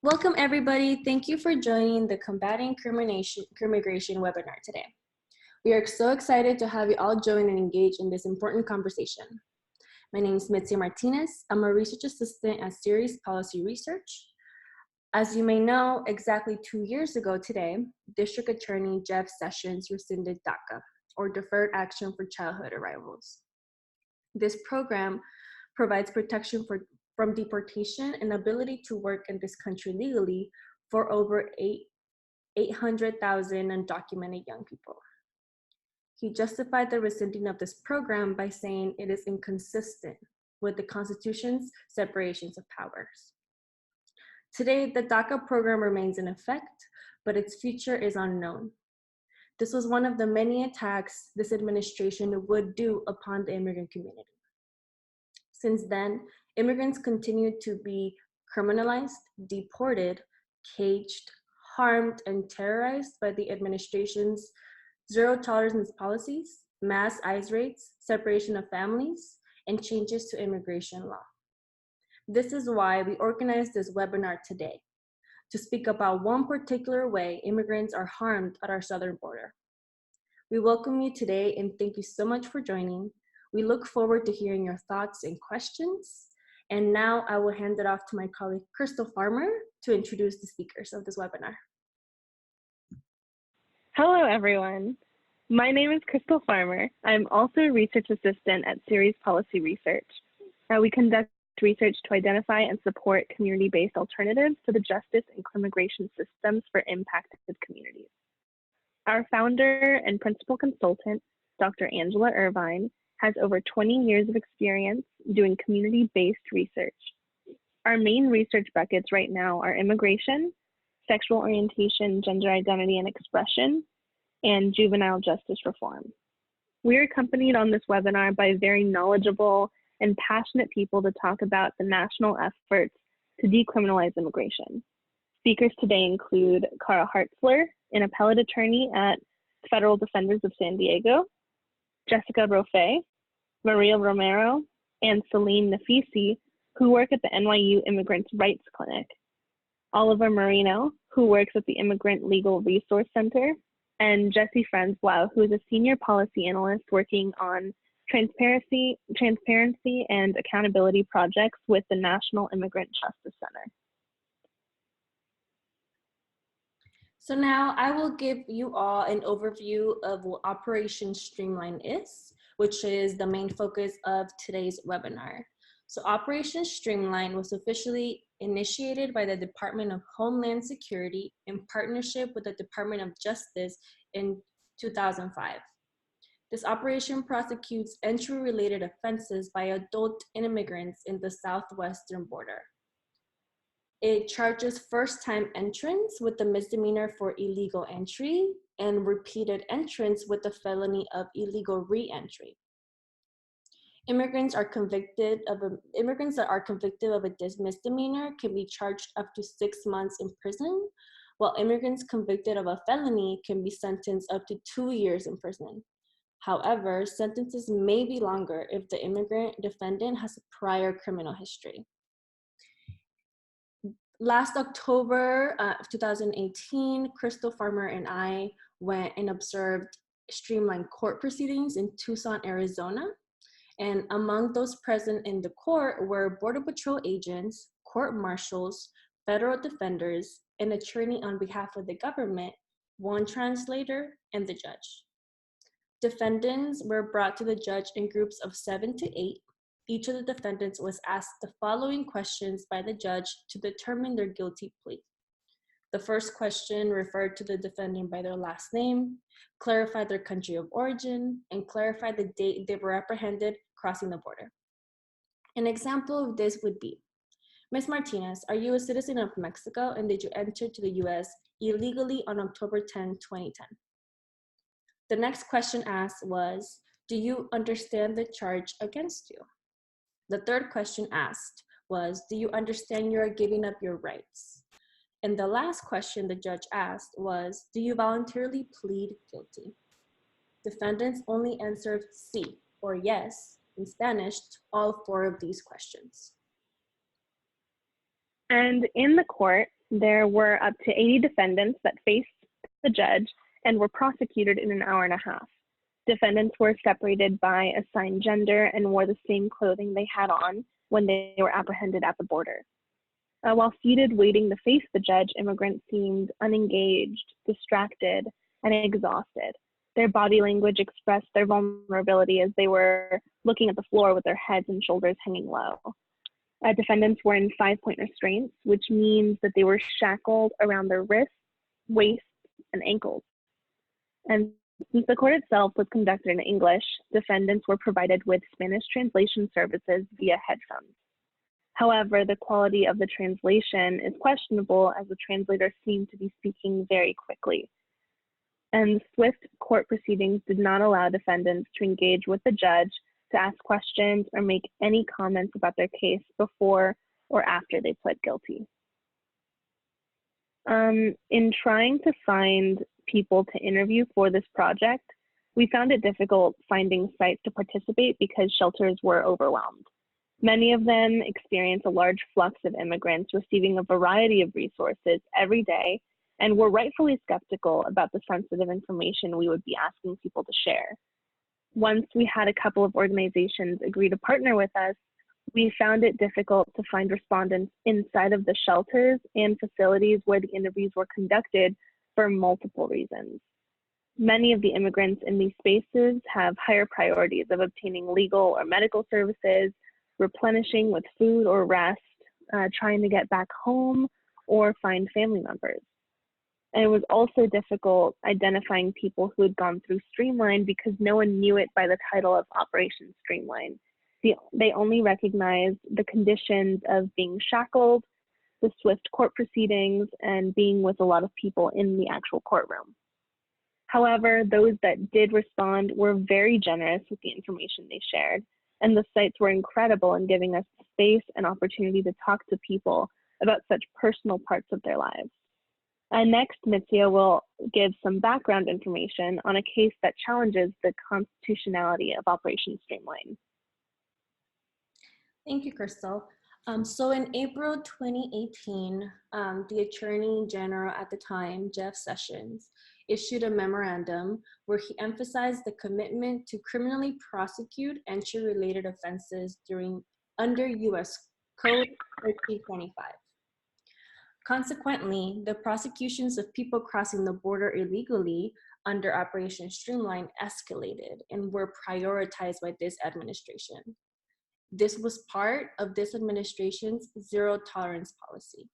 Welcome everybody. Thank you for joining the Combating Crimmigration webinar today. We are so excited to have you all join and engage in this important conversation. My name is Mitzi Martinez. I'm a research assistant at Series Policy Research. As you may know, exactly 2 years ago today, District Attorney Jeff Sessions rescinded DACA, or Deferred Action for Childhood Arrivals. This program provides protection from deportation and ability to work in this country legally for over 800,000 undocumented young people. He justified the rescinding of this program by saying it is inconsistent with the Constitution's separations of powers. Today, the DACA program remains in effect, but its future is unknown. This was one of the many attacks this administration would do upon the immigrant community. Since then, immigrants continue to be criminalized, deported, caged, harmed, and terrorized by the administration's zero tolerance policies, mass ICE raids, separation of families, and changes to immigration law. This is why we organized this webinar today, to speak about one particular way immigrants are harmed at our southern border. We welcome you today and thank you so much for joining. We look forward to hearing your thoughts and questions. And now I will hand it off to my colleague, Crystal Farmer, to introduce the speakers of this webinar. Hello, everyone. My name is Crystal Farmer. I'm also a research assistant at Series Policy Research. We conduct research to identify and support community-based alternatives to the justice and crimmigration systems for impacted communities. Our founder and principal consultant, Dr. Angela Irvine, has over 20 years of experience doing community-based research. Our main research buckets right now are immigration, sexual orientation, gender identity and expression, and juvenile justice reform. We are accompanied on this webinar by very knowledgeable and passionate people to talk about the national efforts to decriminalize immigration. Speakers today include Cara Hartzler, an appellate attorney at Federal Defenders of San Diego, Jessica Rofe, Maria Romero, and Celine Nafisi, who work at the NYU Immigrant Rights Clinic, Oliver Marino, who works at the Immigrant Legal Resource Center, and Jesse Francois, who is a senior policy analyst working on transparency and accountability projects with the National Immigrant Justice Center. So now I will give you all an overview of what Operation Streamline is, which is the main focus of today's webinar. So Operation Streamline was officially initiated by the Department of Homeland Security in partnership with the Department of Justice in 2005. This operation prosecutes entry-related offenses by adult immigrants in the southwestern border. It charges first-time entrants with the misdemeanor for illegal entry and repeated entrants with the felony of illegal re-entry. Immigrants that are convicted of a misdemeanor can be charged up to 6 months in prison, while immigrants convicted of a felony can be sentenced up to 2 years in prison. However, sentences may be longer if the immigrant defendant has a prior criminal history. Last October of 2018, Crystal Farmer and I went and observed streamlined court proceedings in Tucson, Arizona. And among those present in the court were Border Patrol agents, court marshals, federal defenders, an attorney on behalf of the government, one translator, and the judge. Defendants were brought to the judge in groups of 7 to 8. Each of the defendants was asked the following questions by the judge to determine their guilty plea. The first question referred to the defendant by their last name, clarified their country of origin, and clarified the date they were apprehended crossing the border. An example of this would be, Ms. Martinez, are you a citizen of Mexico and did you enter to the US illegally on October 10, 2010? The next question asked was, do you understand the charge against you? The third question asked was, do you understand you are giving up your rights? And the last question the judge asked was, do you voluntarily plead guilty? Defendants only answered sí, or yes, in Spanish, to all 4 of these questions. And in the court, there were up to 80 defendants that faced the judge and were prosecuted in an hour and a half. Defendants were separated by assigned gender and wore the same clothing they had on when they were apprehended at the border. While seated waiting to face the judge, immigrants seemed unengaged, distracted, and exhausted. Their body language expressed their vulnerability as they were looking at the floor with their heads and shoulders hanging low. Defendants were in 5-point restraints, which means that they were shackled around their wrists, waists, and ankles. And since the court itself was conducted in English, defendants were provided with Spanish translation services via headphones. However, the quality of the translation is questionable as the translator seemed to be speaking very quickly. And swift court proceedings did not allow defendants to engage with the judge, to ask questions, or make any comments about their case before or after they pled guilty. In trying to find people to interview for this project, we found it difficult finding sites to participate because shelters were overwhelmed. Many of them experience a large flux of immigrants receiving a variety of resources every day and were rightfully skeptical about the sensitive information we would be asking people to share. Once we had a couple of organizations agree to partner with us, we found it difficult to find respondents inside of the shelters and facilities where the interviews were conducted for multiple reasons. Many of the immigrants in these spaces have higher priorities of obtaining legal or medical services, replenishing with food or rest, trying to get back home, or find family members. And it was also difficult identifying people who had gone through Streamline because no one knew it by the title of Operation Streamline. They only recognized the conditions of being shackled, the swift court proceedings, and being with a lot of people in the actual courtroom. However, those that did respond were very generous with the information they shared, and the sites were incredible in giving us space and opportunity to talk to people about such personal parts of their lives. Next, Mitsia will give some background information on a case that challenges the constitutionality of Operation Streamline. Thank you, Crystal. So in April 2018, the Attorney General at the time, Jeff Sessions, issued a memorandum where he emphasized the commitment to criminally prosecute entry-related offenses under U.S. Code 1325. Consequently, the prosecutions of people crossing the border illegally under Operation Streamline escalated and were prioritized by this administration. This was part of this administration's zero tolerance policy.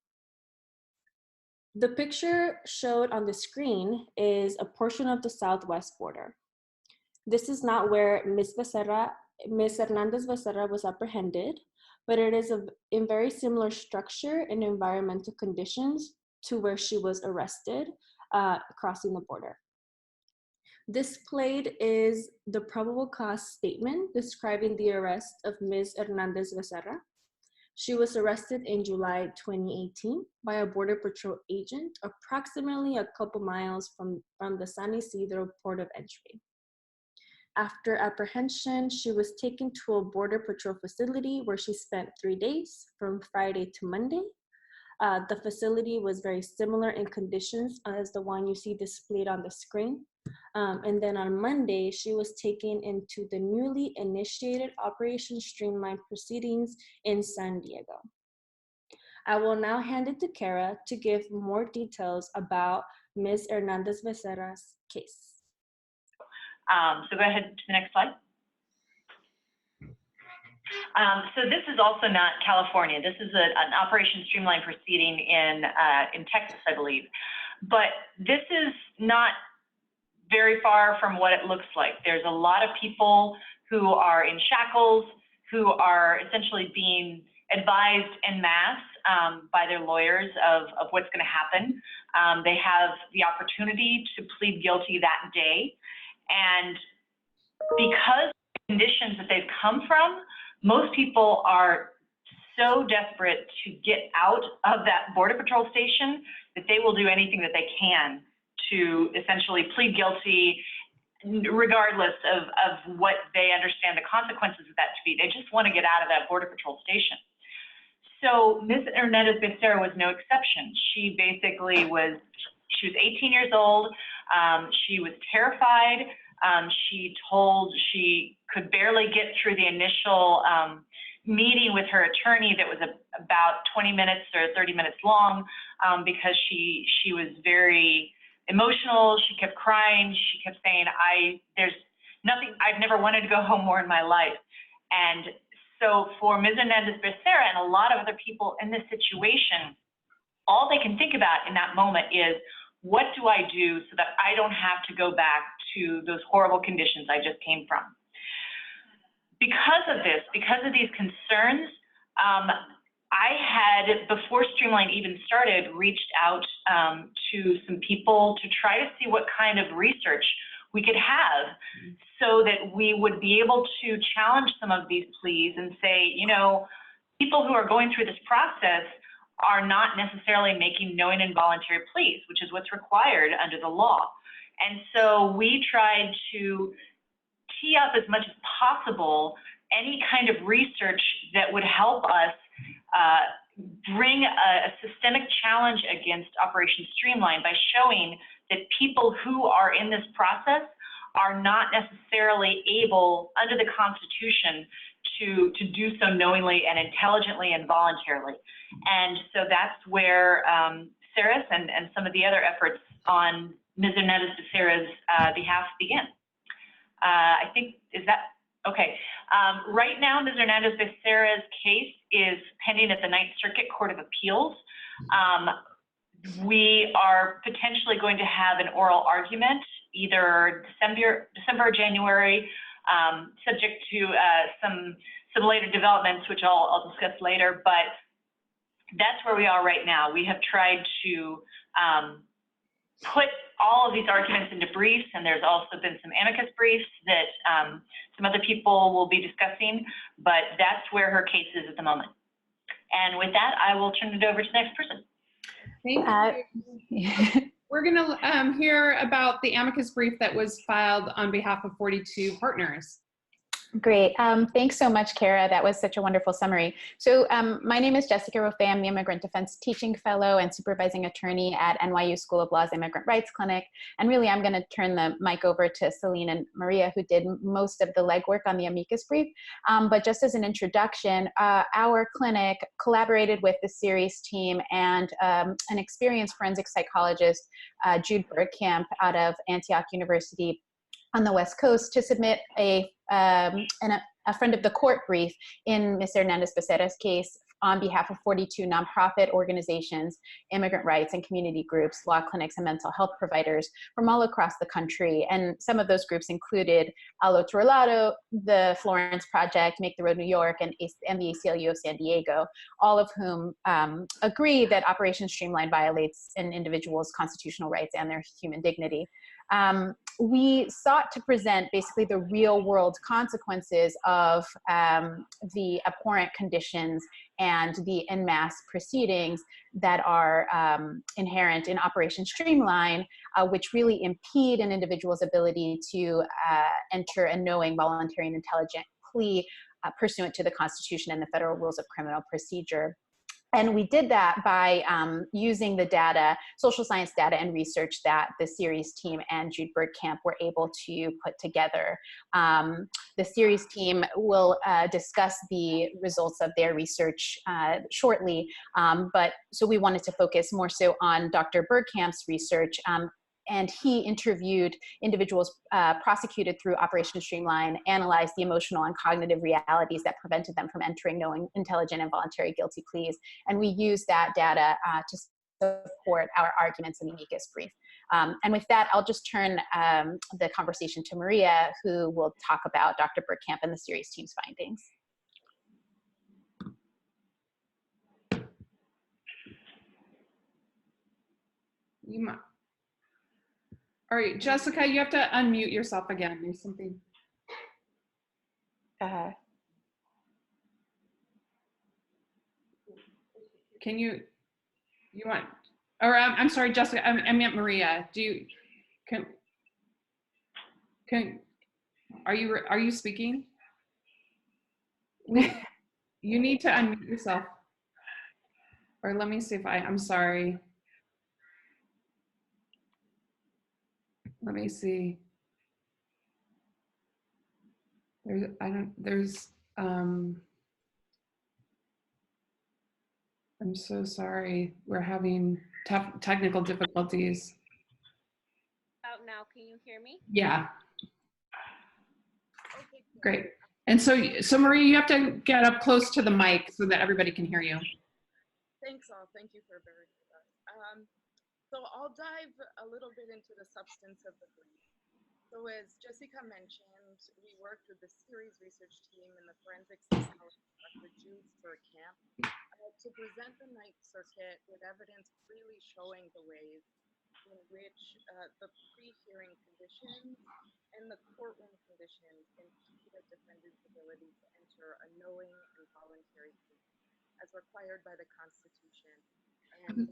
The picture showed on the screen is a portion of the southwest border. This is not where Ms. Hernandez Becerra was apprehended, but it is in very similar structure and environmental conditions to where she was arrested crossing the border. Displayed is the probable cause statement describing the arrest of Ms. Hernandez Becerra. She was arrested in July 2018 by a Border Patrol agent approximately a couple miles from the San Isidro port of entry. After apprehension, she was taken to a Border Patrol facility where she spent 3 days from Friday to Monday. The facility was very similar in conditions as the one you see displayed on the screen. And then on Monday, she was taken into the newly initiated Operation Streamline proceedings in San Diego. I will now hand it to Kara to give more details about Ms. Hernandez Becerra's case. So go ahead to the next slide. So this is also not California. This is an Operation Streamline proceeding in Texas, I believe. But this is not very far from what it looks like. There's a lot of people who are in shackles, who are essentially being advised en masse by their lawyers of what's going to happen. They have the opportunity to plead guilty that day. And because of the conditions that they've come from, most people are so desperate to get out of that Border Patrol station that they will do anything that they can to essentially plead guilty, regardless of what they understand the consequences of that to be. They just want to get out of that Border Patrol station. So Ms. Hernandez-Becerra was no exception. She basically was, she was 18 years old. She was terrified. She told she could barely get through the initial meeting with her attorney that was about 20 minutes or 30 minutes long because she was very emotional. She kept crying. She kept saying, there's nothing, I've never wanted to go home more in my life. And so for Ms. Hernandez-Becerra and a lot of other people in this situation, all they can think about in that moment is, what do I do so that I don't have to go back to those horrible conditions I just came from? Because of this, because of these concerns, I had, before Streamline even started, reached out to some people to try to see what kind of research we could have so that we would be able to challenge some of these pleas and say, you know, people who are going through this process are not necessarily making knowing and voluntary pleas, which is what's required under the law. And so we tried to tee up as much as possible any kind of research that would help us bring a systemic challenge against Operation Streamline by showing that people who are in this process are not necessarily able, under the Constitution, to do so knowingly and intelligently and voluntarily. And so that's where Saris and some of the other efforts on Ms. Hernandez-Becerra's behalf begin. I think, is that, okay. Right now, Ms. Hernandez-Becerra's case is pending at the Ninth Circuit Court of Appeals. We are potentially going to have an oral argument either December or January, subject to some later developments, which I'll discuss later, but that's where we are right now. We have tried to put all of these arguments into briefs, and there's also been some amicus briefs that some other people will be discussing, but that's where her case is at the moment. And with that, I will turn it over to the next person. Thank you. We're going to hear about the amicus brief that was filed on behalf of 42 partners. Great. Thanks so much, Kara. That was such a wonderful summary. So my name is Jessica Roffe. I'm the Immigrant Defense Teaching Fellow and Supervising Attorney at NYU School of Law's Immigrant Rights Clinic. And really, I'm going to turn the mic over to Celine and Maria, who did most of the legwork on the amicus brief. But just as an introduction, our clinic collaborated with the series team and an experienced forensic psychologist, Jude Bergkamp, out of Antioch University on the West Coast, to submit a friend of the court brief in Ms. Hernandez-Becerra's case on behalf of 42 nonprofit organizations, immigrant rights and community groups, law clinics, and mental health providers from all across the country. And some of those groups included Al Otro Lado, the Florence Project, Make the Road New York, and the ACLU of San Diego, all of whom agree that Operation Streamline violates an individual's constitutional rights and their human dignity. We sought to present basically the real world consequences of the abhorrent conditions and the en masse proceedings that are inherent in Operation Streamline, which really impede an individual's ability to enter a knowing, voluntary, and intelligent plea pursuant to the Constitution and the federal rules of criminal procedure. And we did that by using the data, social science data and research that the series team and Jude Bergkamp were able to put together. The series team will discuss the results of their research shortly, but so we wanted to focus more so on Dr. Bergkamp's research. And he interviewed individuals prosecuted through Operation Streamline, analyzed the emotional and cognitive realities that prevented them from entering knowing, intelligent, and voluntary guilty pleas. And we used that data to support our arguments in the amicus brief. And with that, I'll just turn the conversation to Maria, who will talk about Dr. Bergkamp and the series team's findings. You might. All right, Jessica, you have to unmute yourself again. There's something. Can you want, or I'm sorry, Jessica, I meant Maria. Do you, are you speaking? You need to unmute yourself. Or let me see if I'm sorry. Let me see. I'm so sorry. We're having tough technical difficulties. Out now, can you hear me? Yeah, Okay, great. And so Marie, you have to get up close to the mic so that everybody can hear you. thanks all. Thank you for bearing with us. So I'll dive a little bit into the substance of the brief. So as Jessica mentioned, we worked with the series research team and the forensics specialist, Dr. Jude Burkamp, to present the Ninth Circuit with evidence freely showing the ways in which the pre-hearing conditions and the courtroom conditions impede a defendant's ability to enter a knowing and voluntary plea as required by the Constitution.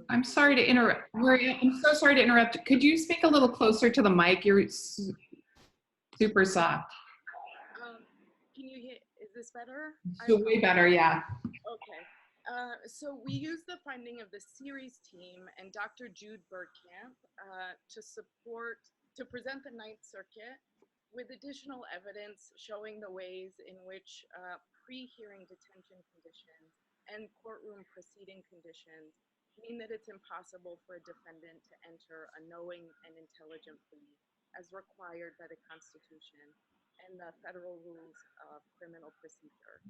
I'm sorry to interrupt. Maria, I'm so sorry to interrupt. Could you speak a little closer to the mic? You're super soft. Can you hear, is this better? So way better, yeah. Okay. So we use the finding of the series team and Dr. Jude Burkamp to present the Ninth Circuit with additional evidence showing the ways in which pre-hearing detention conditions and courtroom proceeding conditions mean that it's impossible for a defendant to enter a knowing and intelligent plea as required by the Constitution and the federal rules of criminal procedure.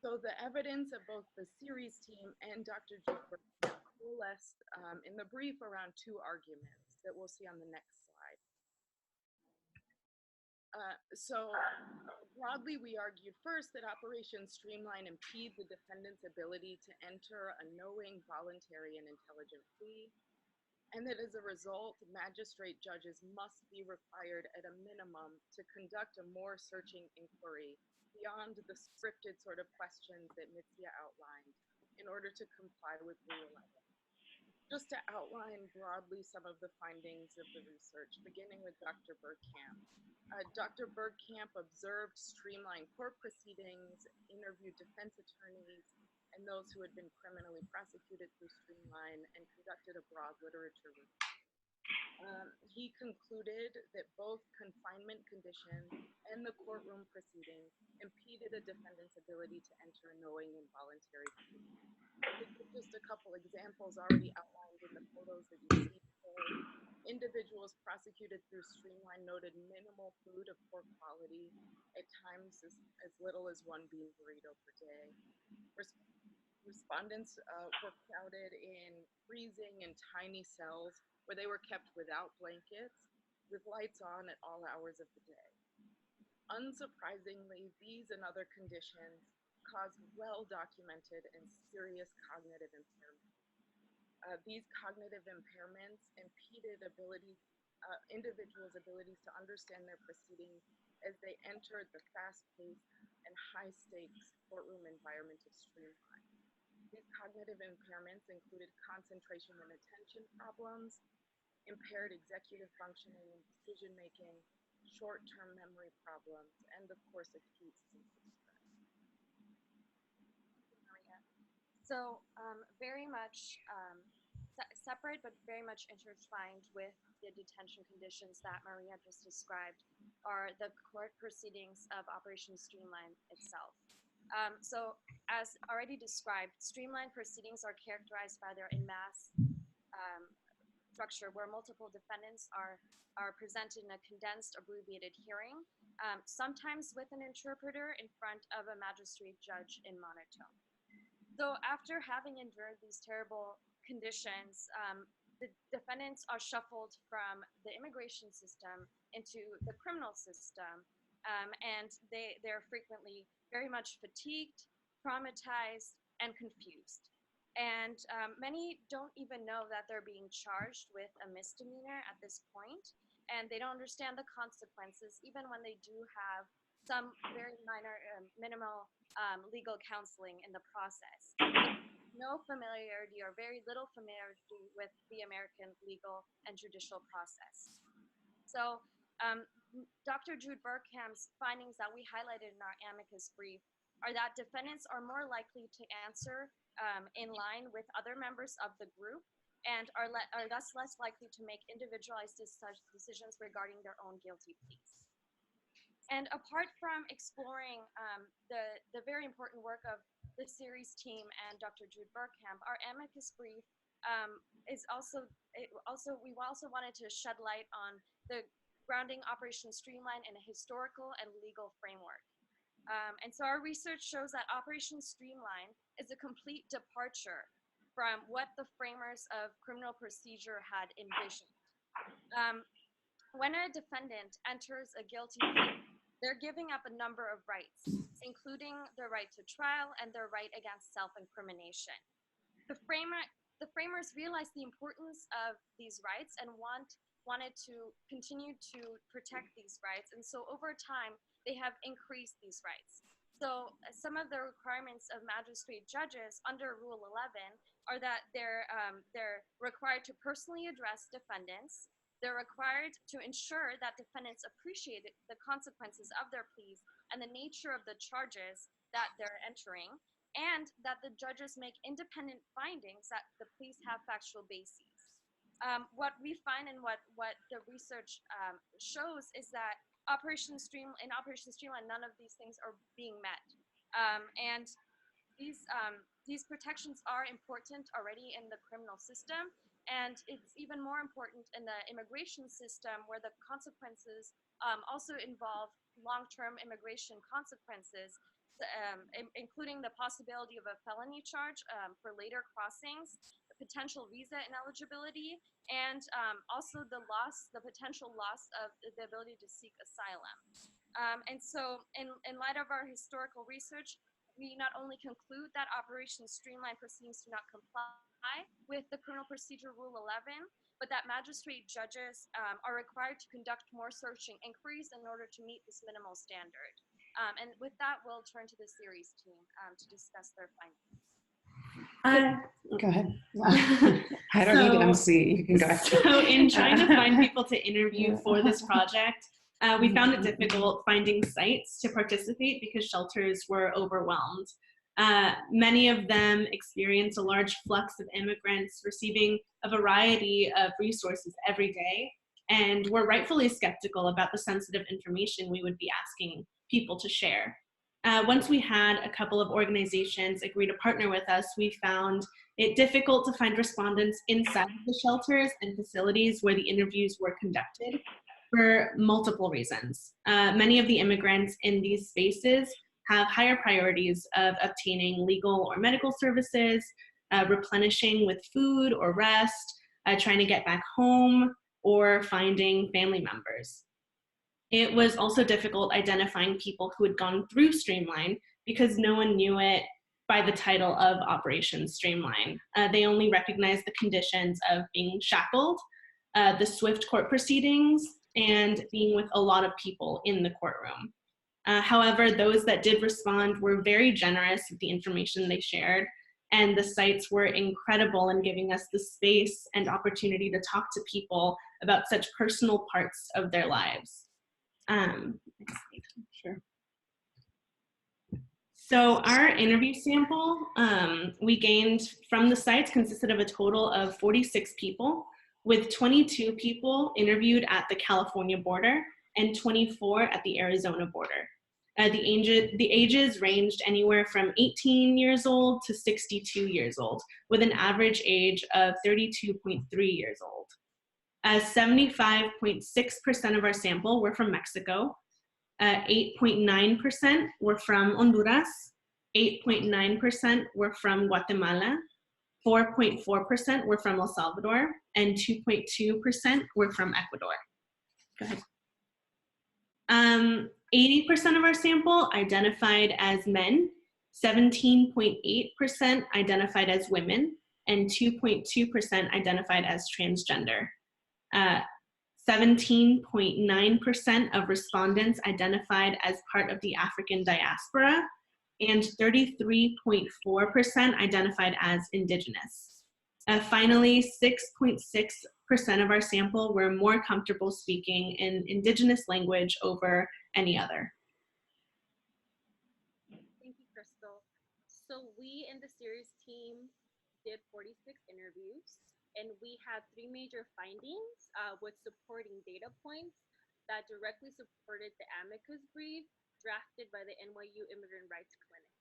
So the evidence of both the series team and Dr. Jude coalesced in the brief around two arguments that we'll see on the next slide. So broadly, we argued first that Operation Streamline impede the defendant's ability to enter a knowing, voluntary, and intelligent plea, and that as a result, magistrate judges must be required at a minimum to conduct a more searching inquiry beyond the scripted sort of questions that Mitya outlined in order to comply with Rule 11. Just to outline broadly some of the findings of the research, beginning with Dr. Burkamp. Dr. Burkamp observed streamlined court proceedings, interviewed defense attorneys, and those who had been criminally prosecuted through Streamline, and conducted a broad literature review. He concluded that both confinement conditions and the courtroom proceedings impeded a defendant's ability to enter a knowing and voluntary plea. Just a couple examples already outlined in the photos that you see. So, individuals prosecuted through Streamline noted minimal food of poor quality, at times as little as one bean burrito per day. Respondents were crowded in freezing and tiny cells where they were kept without blankets, with lights on at all hours of the day. Unsurprisingly, these and other conditions cause well-documented and serious cognitive impairment. These cognitive impairments impeded individuals' abilities to understand their proceedings as they entered the fast-paced and high-stakes courtroom environment of Streamline. These cognitive impairments included concentration and attention problems, impaired executive functioning and decision-making, short-term memory problems, and of course, acute symptom stress. So very much separate, but very much intertwined with the detention conditions that Maria just described are the court proceedings of Operation Streamline itself. So as already described, Streamline proceedings are characterized by their en masse structure where multiple defendants are presented in a condensed, abbreviated hearing, sometimes with an interpreter in front of a magistrate judge in monotone. So after having endured these terrible conditions, the defendants are shuffled from the immigration system into the criminal system, and they're frequently very much fatigued, traumatized, and confused. And many don't even know that they're being charged with a misdemeanor at this point, and they don't understand the consequences, even when they do have some very minor, minimal legal counseling in the process. No familiarity or very little familiarity with the American legal and judicial process. So Dr. Jude Burkamp's findings that we highlighted in our amicus brief are that defendants are more likely to answer in line with other members of the group and are thus less likely to make individualized decisions regarding their own guilty pleas. And apart from exploring the very important work of the series team and Dr. Jude Burkamp, our amicus brief is we also wanted to shed light on the grounding Operation Streamline in a historical and legal framework. And so our research shows that Operation Streamline is a complete departure from what the framers of criminal procedure had envisioned. When a defendant enters a guilty plea, they're giving up a number of rights, including their right to trial and their right against self-incrimination. The framers realized the importance of these rights and wanted to continue to protect these rights. And so over time, they have increased these rights. So some of the requirements of magistrate judges under Rule 11 are that they're required to personally address defendants. They're required to ensure that defendants appreciate the consequences of their pleas and the nature of the charges that they're entering, and that the judges make independent findings that the pleas have factual bases. What we find and what the research shows is that in Operation Streamline, none of these things are being met. And these protections are important already in the criminal system, and it's even more important in the immigration system, where the consequences also involve long-term immigration consequences, including the possibility of a felony charge for later crossings, the potential visa ineligibility, and also the potential loss of the ability to seek asylum. And so in light of our historical research, we not only conclude that Operation Streamline proceedings do not comply with the Criminal Procedure Rule 11, but that magistrate judges are required to conduct more searching inquiries in order to meet this minimal standard. And with that, we'll turn to the series team to discuss their findings. Go ahead. I don't need an MC. You can go ahead. So in trying to find people to interview for this project, we found it difficult finding sites to participate because shelters were overwhelmed. Many of them experience a large flux of immigrants receiving a variety of resources every day, and we're rightfully skeptical about the sensitive information we would be asking people to share. Once we had a couple of organizations agree to partner with us, we found it difficult to find respondents inside the shelters and facilities where the interviews were conducted for multiple reasons. Many of the immigrants in these spaces have higher priorities of obtaining legal or medical services, replenishing with food or rest, trying to get back home, or finding family members. It was also difficult identifying people who had gone through Streamline because no one knew it by the title of Operation Streamline. They only recognized the conditions of being shackled, the swift court proceedings, and being with a lot of people in the courtroom. However, those that did respond were very generous with the information they shared, and the sites were incredible in giving us the space and opportunity to talk to people about such personal parts of their lives. Sure. So our interview sample we gained from the sites consisted of a total of 46 people, with 22 people interviewed at the California border and 24 at the Arizona border. The ages ranged anywhere from 18 years old to 62 years old, with an average age of 32.3 years old. 75.6% of our sample were from Mexico, 8.9% were from Honduras, 8.9% were from Guatemala, 4.4% were from El Salvador, and 2.2% were from Ecuador. Go ahead. 80% of our sample identified as men, 17.8% identified as women, and 2.2% identified as transgender. 17.9% of respondents identified as part of the African diaspora, and 33.4% identified as indigenous. Finally, 6.6% of our sample were more comfortable speaking in indigenous language over any other. Thank you, Crystal. So we in the series team did 46 interviews, and we had 3 major findings with supporting data points that directly supported the amicus brief drafted by the NYU Immigrant Rights Clinic.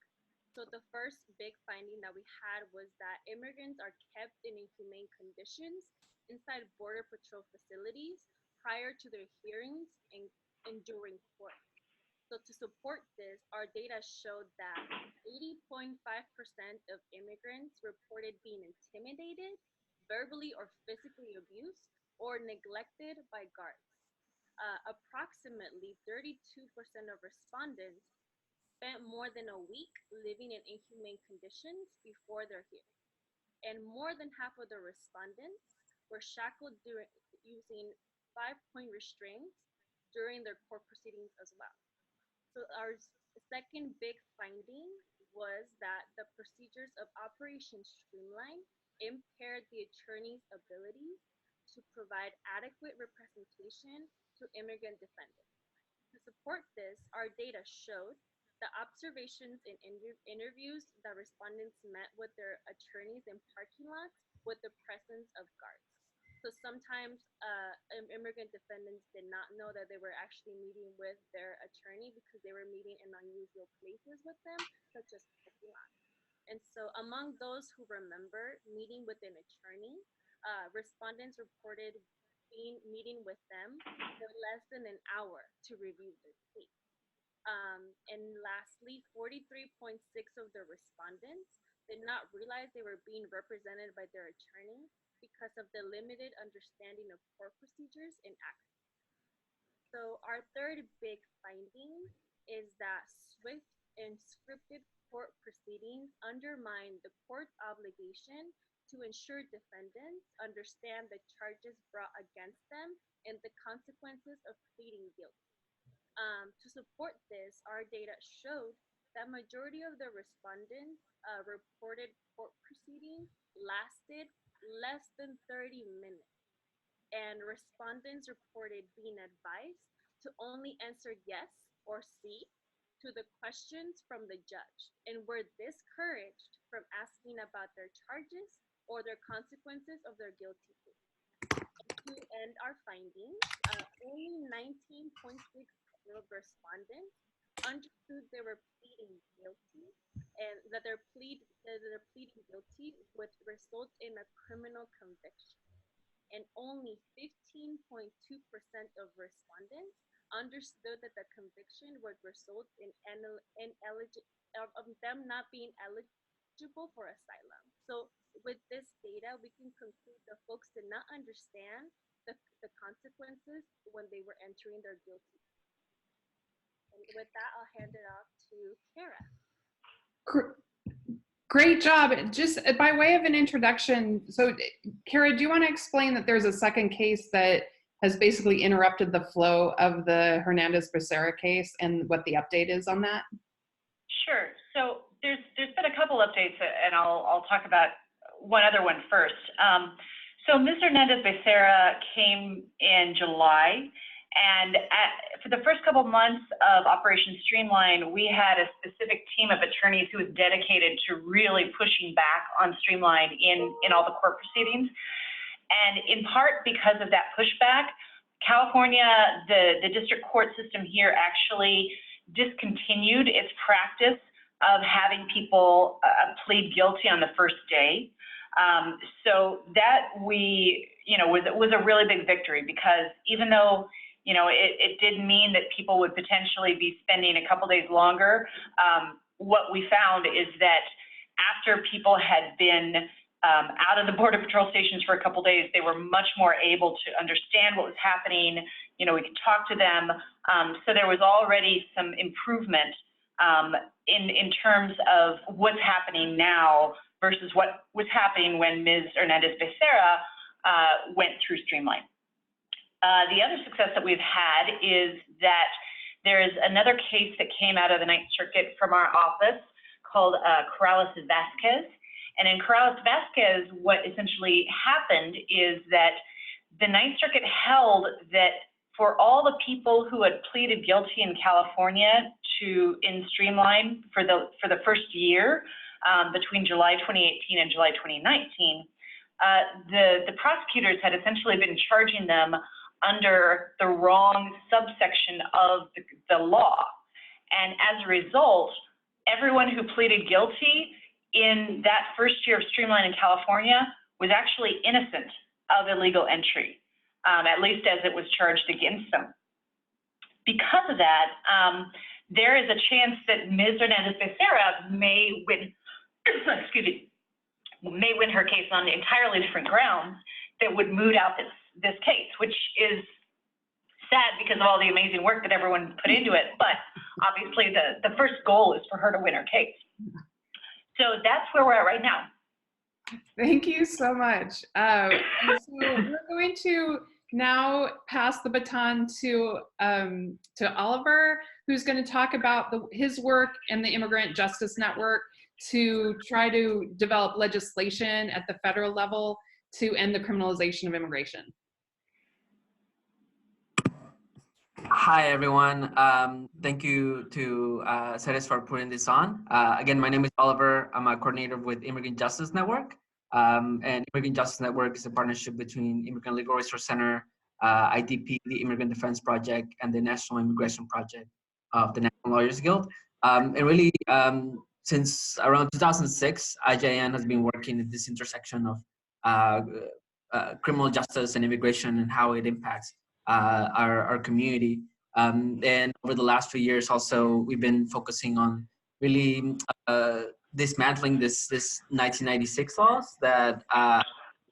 So the first big finding that we had was that immigrants are kept in inhumane conditions inside Border Patrol facilities prior to their hearings and during court. So to support this, our data showed that 80.5% of immigrants reported being intimidated, verbally or physically abused, or neglected by guards. Approximately 32% of respondents spent more than a week living in inhumane conditions before their hearing. And more than half of the respondents were shackled using 5-point restraints during their court proceedings as well. So our second big finding was that the procedures of Operation Streamline impaired the attorney's ability to provide adequate representation to immigrant defendants. To support this, our data showed the observations in interviews that respondents met with their attorneys in parking lots with the presence of guards. So sometimes immigrant defendants did not know that they were actually meeting with their attorney because they were meeting in unusual places with them, such as parking lots. And so among those who remember meeting with an attorney, respondents reported meeting with them for less than an hour to review their case. And lastly, 43.6% of the respondents did not realize they were being represented by their attorney because of the limited understanding of court procedures and access. So our third big finding is that swift and scripted court proceedings undermine the court's obligation to ensure defendants understand the charges brought against them and the consequences of pleading guilty. To support this, our data showed that majority of the respondents reported court proceedings lasted less than 30 minutes. And respondents reported being advised to only answer yes or C to the questions from the judge and were discouraged from asking about their charges or their consequences of their guilty plea. To end our findings, only 19.6% of respondents understood they were pleading guilty and that they're pleading guilty would result in a criminal conviction. And only 15.2% of respondents understood that the conviction would result in them not being eligible for asylum. So with this data, we can conclude that folks did not understand the consequences when they were entering their guilty. And with that, I'll hand it off to Kara. Great job. Just by way of an introduction, so Kara, do you want to explain that there's a second case that has basically interrupted the flow of the Hernandez-Becerra case and what the update is on that? Sure. So there's been a couple updates, and I'll talk about one other one first. So Ms. Hernandez-Becerra came in July, and for the first couple months of Operation Streamline, we had a specific team of attorneys who was dedicated to really pushing back on Streamline in all the court proceedings. And in part because of that pushback, California, the district court system here actually discontinued its practice of having people plead guilty on the first day. So that was a really big victory, because even though it did mean that people would potentially be spending a couple days longer, what we found is that after people had been out of the Border Patrol stations for a couple days, they were much more able to understand what was happening. We could talk to them. So there was already some improvement in terms of what's happening now versus what was happening when Ms. Hernandez-Becerra went through Streamline. The other success that we've had is that there is another case that came out of the Ninth Circuit from our office called Corrales-Vasquez. And in Corrales-Vasquez, what essentially happened is that the Ninth Circuit held that for all the people who had pleaded guilty in California in Streamline for the first year, between July 2018 and July 2019, the prosecutors had essentially been charging them under the wrong subsection of the law. And as a result, everyone who pleaded guilty in that first year of Streamline in California was actually innocent of illegal entry, at least as it was charged against them. Because of that, there is a chance that Ms. Hernandez-Becerra may win, excuse me, may win her case on entirely different grounds that would moot out this case, which is sad because of all the amazing work that everyone put into it. But obviously the first goal is for her to win her case. So that's where we're at right now. Thank you so much. And so we're going to now pass the baton to Oliver, who's going to talk about his work in the Immigrant Justice Network to try to develop legislation at the federal level to end the criminalization of immigration. Hi, everyone. Thank you to Ceres for putting this on. Again, my name is Oliver. I'm a coordinator with Immigrant Justice Network. And Immigrant Justice Network is a partnership between Immigrant Legal Resource Center, IDP, the Immigrant Defense Project, and the National Immigration Project of the National Lawyers Guild. And really, since around 2006, IJN has been working at this intersection of criminal justice and immigration and how it impacts our community. And over the last few years also, we've been focusing on really dismantling this 1996 laws that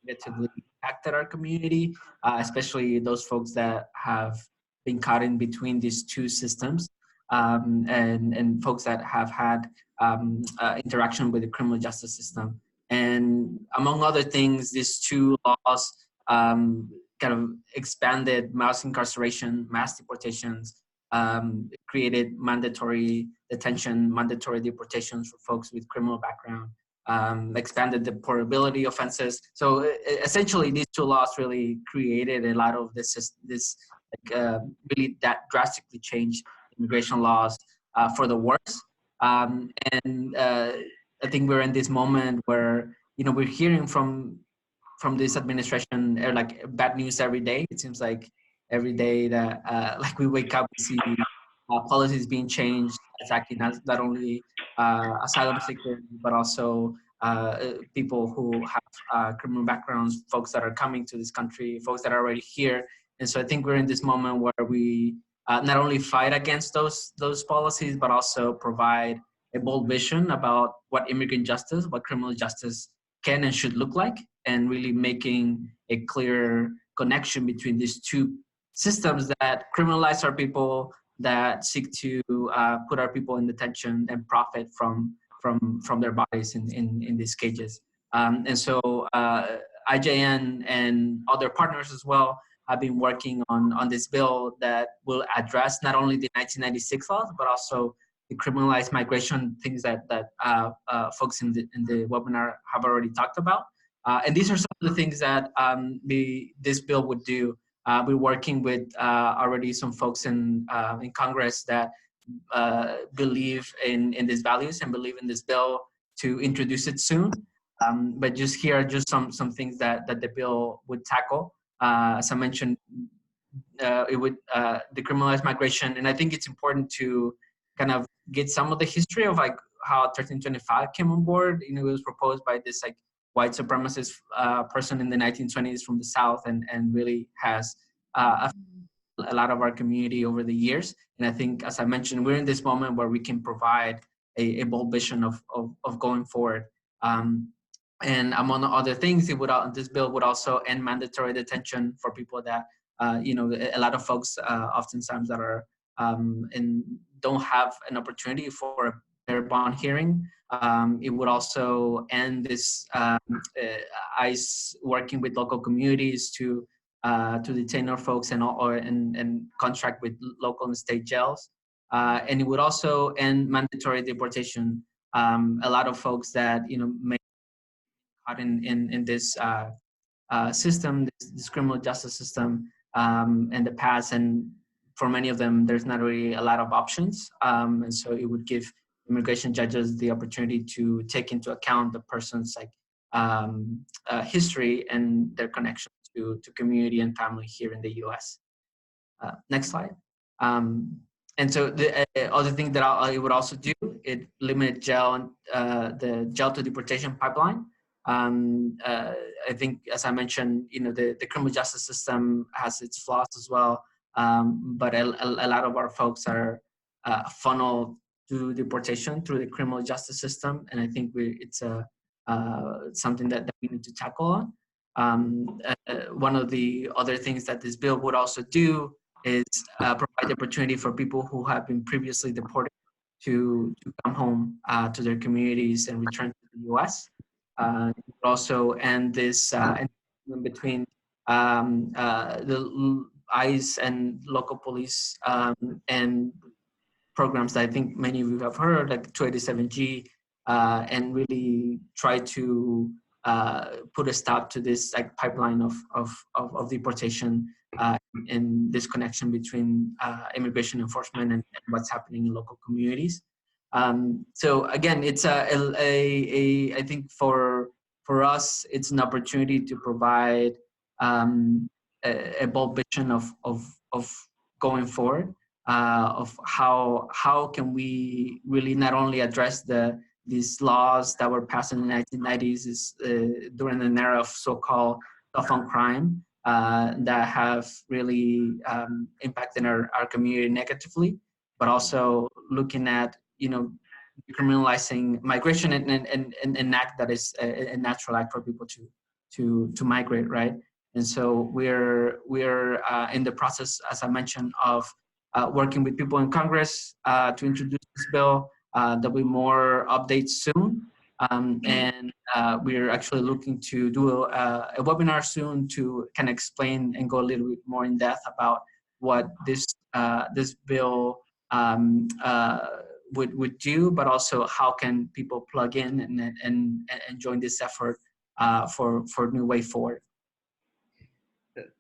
negatively impacted our community, especially those folks that have been caught in between these two systems, and folks that have had interaction with the criminal justice system. And among other things, these two laws kind of expanded mass incarceration, mass deportations, created mandatory detention, mandatory deportations for folks with criminal background, expanded the portability offenses. So essentially, these two laws really created a lot of really that drastically changed immigration laws for the worse. And I think we're in this moment where, we're hearing from this administration like bad news every day. It seems like every day that like we wake up, we see policies being changed, attacking not only asylum seekers, but also people who have criminal backgrounds, folks that are coming to this country, folks that are already here. And so I think we're in this moment where we not only fight against those policies, but also provide a bold vision about what immigrant justice, what criminal justice can and should look like, and really making a clear connection between these two systems that criminalize our people, that seek to put our people in detention and profit from their bodies in these cages. And so IJN and other partners as well have been working on this bill that will address not only the 1996 laws, but also the criminalized migration, things that folks in the webinar have already talked about. And these are some of the things that this bill would do. We're working with already some folks in Congress that believe in these values and believe in this bill to introduce it soon. But just here are just some things that the bill would tackle. As I mentioned, it would decriminalize migration. And I think it's important to kind of get some of the history of like how 1325 came on board. It was proposed by this like white supremacist person in the 1920s from the South, and really has a lot of our community over the years. And I think, as I mentioned, we're in this moment where we can provide a bold vision of going forward. And among other things, this bill would also end mandatory detention for people that, a lot of folks oftentimes that are and don't have an opportunity for a fair bond hearing. It would also end this ICE working with local communities to detain our folks and contract with local and state jails. And it would also end mandatory deportation. A lot of folks that may be caught in this system, this criminal justice system in the past, and for many of them, there's not really a lot of options. And so it would give immigration judges the opportunity to take into account the person's history and their connection to community and family here in the U.S. Next slide. And so the other thing that I would also do, it limit the jail to deportation pipeline. I think, as I mentioned, the criminal justice system has its flaws as well, but a lot of our folks are funneled to deportation through the criminal justice system, and I think it's something that we need to tackle on. One of the other things that this bill would also do is provide the opportunity for people who have been previously deported to come home to their communities and return to the U.S. Also end this in between the ICE and local police and programs that I think many of you have heard, like 287G, and really try to put a stop to this pipeline of deportation and this connection between immigration enforcement and what's happening in local communities. So again, it's I think for us, it's an opportunity to provide a bold vision of going forward, of how can we really not only address these laws that were passed in the 1990s during an era of so-called tough-on crime that have really impacted our community negatively, but also looking at decriminalizing migration and an act that is a natural act for people to migrate, right? And so we're in the process, as I mentioned, of working with people in Congress to introduce this bill. There'll be more updates soon. And we're actually looking to do a webinar soon to kind of explain and go a little bit more in depth about what this bill would do, but also how can people plug in and join this effort for New Way Forward.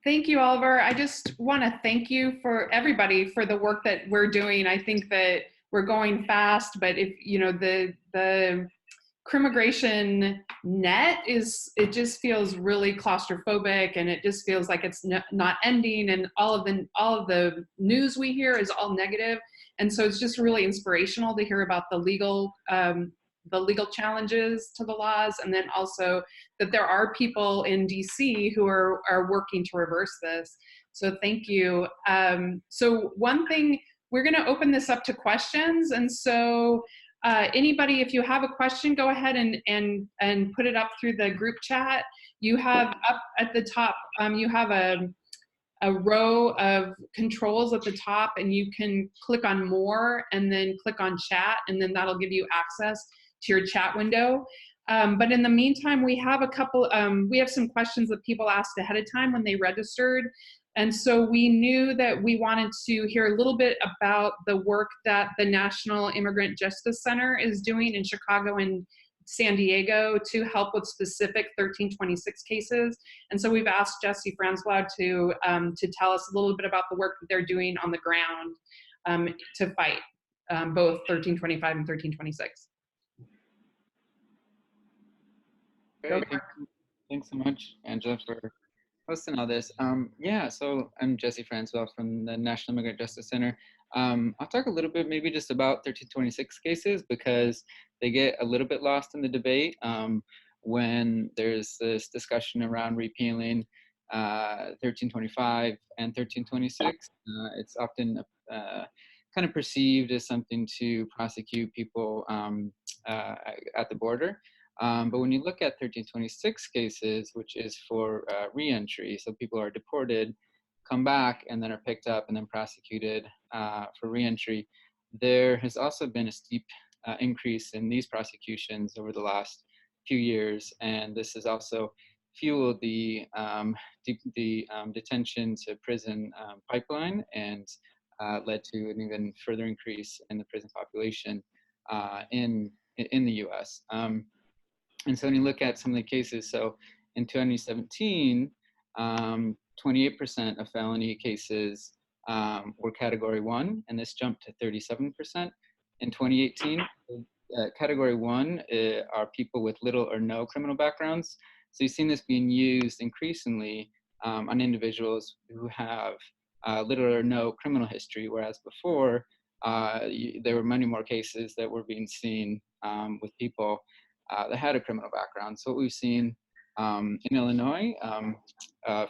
Thank you, Oliver. I just want to thank you for everybody for the work that we're doing. I think that we're going fast, but if the Crimmigration net it just feels really claustrophobic, and it just feels like it's not ending, and all of the news we hear is all negative. And so it's just really inspirational to hear about the legal challenges to the laws, and then also that there are people in DC who are working to reverse this. So thank you. So one thing, we're going to open this up to questions, and so anybody, if you have a question, go ahead and put it up through the group chat. You have up at the top, you have a row of controls at the top, and you can click on more and then click on chat, and then that'll give you access to your chat window. But in the meantime, we have we have some questions that people asked ahead of time when they registered. And so we knew that we wanted to hear a little bit about the work that the National Immigrant Justice Center is doing in Chicago and San Diego to help with specific 1326 cases. And so we've asked Jesse Franzlau to tell us a little bit about the work that they're doing on the ground to fight both 1325 and 1326. Great. Thanks so much, Angela, for hosting all this. Yeah, so I'm Jesse Franzlau from the National Immigrant Justice Center. I'll talk a little bit maybe just about 1326 cases because they get a little bit lost in the debate when there's this discussion around repealing 1325 and 1326. It's often kind of perceived as something to prosecute people at the border. But when you look at 1326 cases, which is for reentry, so people are deported, come back, and then are picked up and then prosecuted for reentry, there has also been a steep increase in these prosecutions over the last few years, and this has also fueled the detention to prison pipeline and led to an even further increase in the prison population in the U.S. And so when you look at some of the cases, so in 2017, 28% of felony cases were category 1, and this jumped to 37% in 2018. Category 1 are people with little or no criminal backgrounds. So you've seen this being used increasingly on individuals who have little or no criminal history, whereas before there were many more cases that were being seen with people that had a criminal background. So what we've seen in Illinois,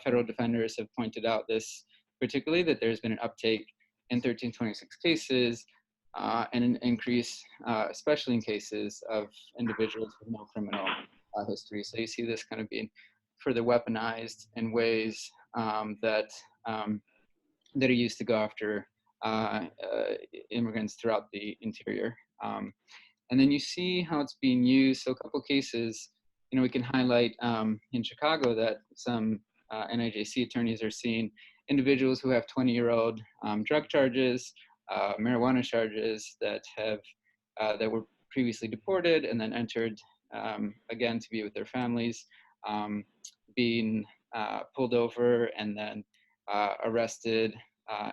federal defenders have pointed out this particularly, that there's been an uptake in 1326 cases and an increase, especially in cases of individuals with no criminal history. So you see this kind of being further weaponized in ways that are used to go after immigrants throughout the interior. And then you see how it's being used. So a couple cases, we can highlight in Chicago that some NIJC attorneys are seeing individuals who have 20-year-old drug charges, marijuana charges that were previously deported and then entered again to be with their families, being pulled over and then arrested,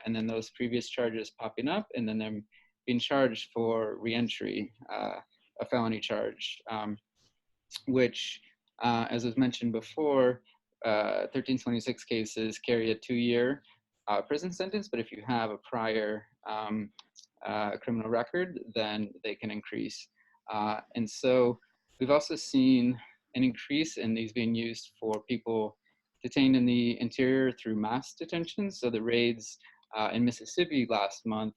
and then those previous charges popping up, and then them being charged for reentry, a felony charge, which, as was mentioned before, 1326 cases carry a 2-year prison sentence, but if you have a prior criminal record, then they can increase. And so we've also seen an increase in these being used for people detained in the interior through mass detention. So the raids in Mississippi last month,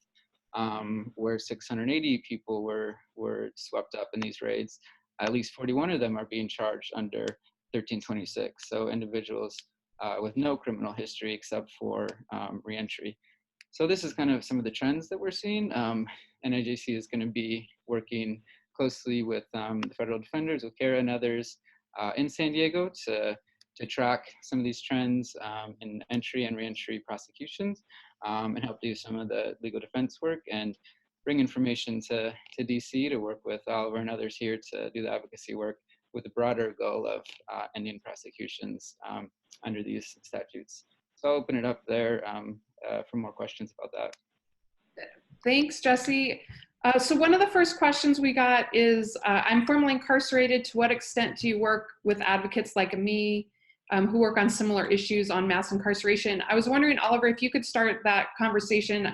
where 680 people were swept up in these raids, at least 41 of them are being charged under 1326. So individuals with no criminal history except for reentry. So this is kind of some of the trends that we're seeing. NIJC is going to be working closely with the federal defenders, with Kara and others in San Diego to track some of these trends in entry and reentry prosecutions, and help do some of the legal defense work and bring information to DC to work with Oliver and others here to do the advocacy work with the broader goal of ending prosecutions under these statutes. So I'll open it up there for more questions about that. Thanks, Jesse. So one of the first questions we got is, I'm formerly incarcerated. To what extent do you work with advocates like me who work on similar issues on mass incarceration? I was wondering, Oliver, if you could start that conversation.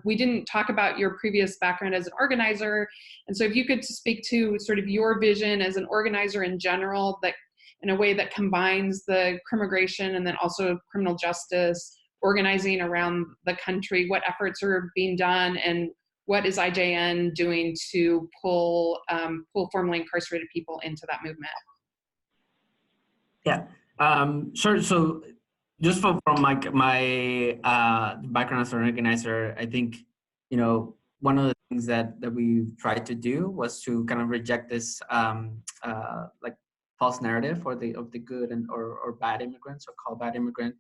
We didn't talk about your previous background as an organizer. And so if you could speak to sort of your vision as an organizer in general, that in a way that combines the crimmigration and then also criminal justice, organizing around the country, what efforts are being done, and what is IJN doing to pull formerly incarcerated people into that movement? Yeah, sure. So just from my background as an organizer, I think, one of the things that we tried to do was to kind of reject this like false narrative of the good or bad immigrants, or called bad immigrant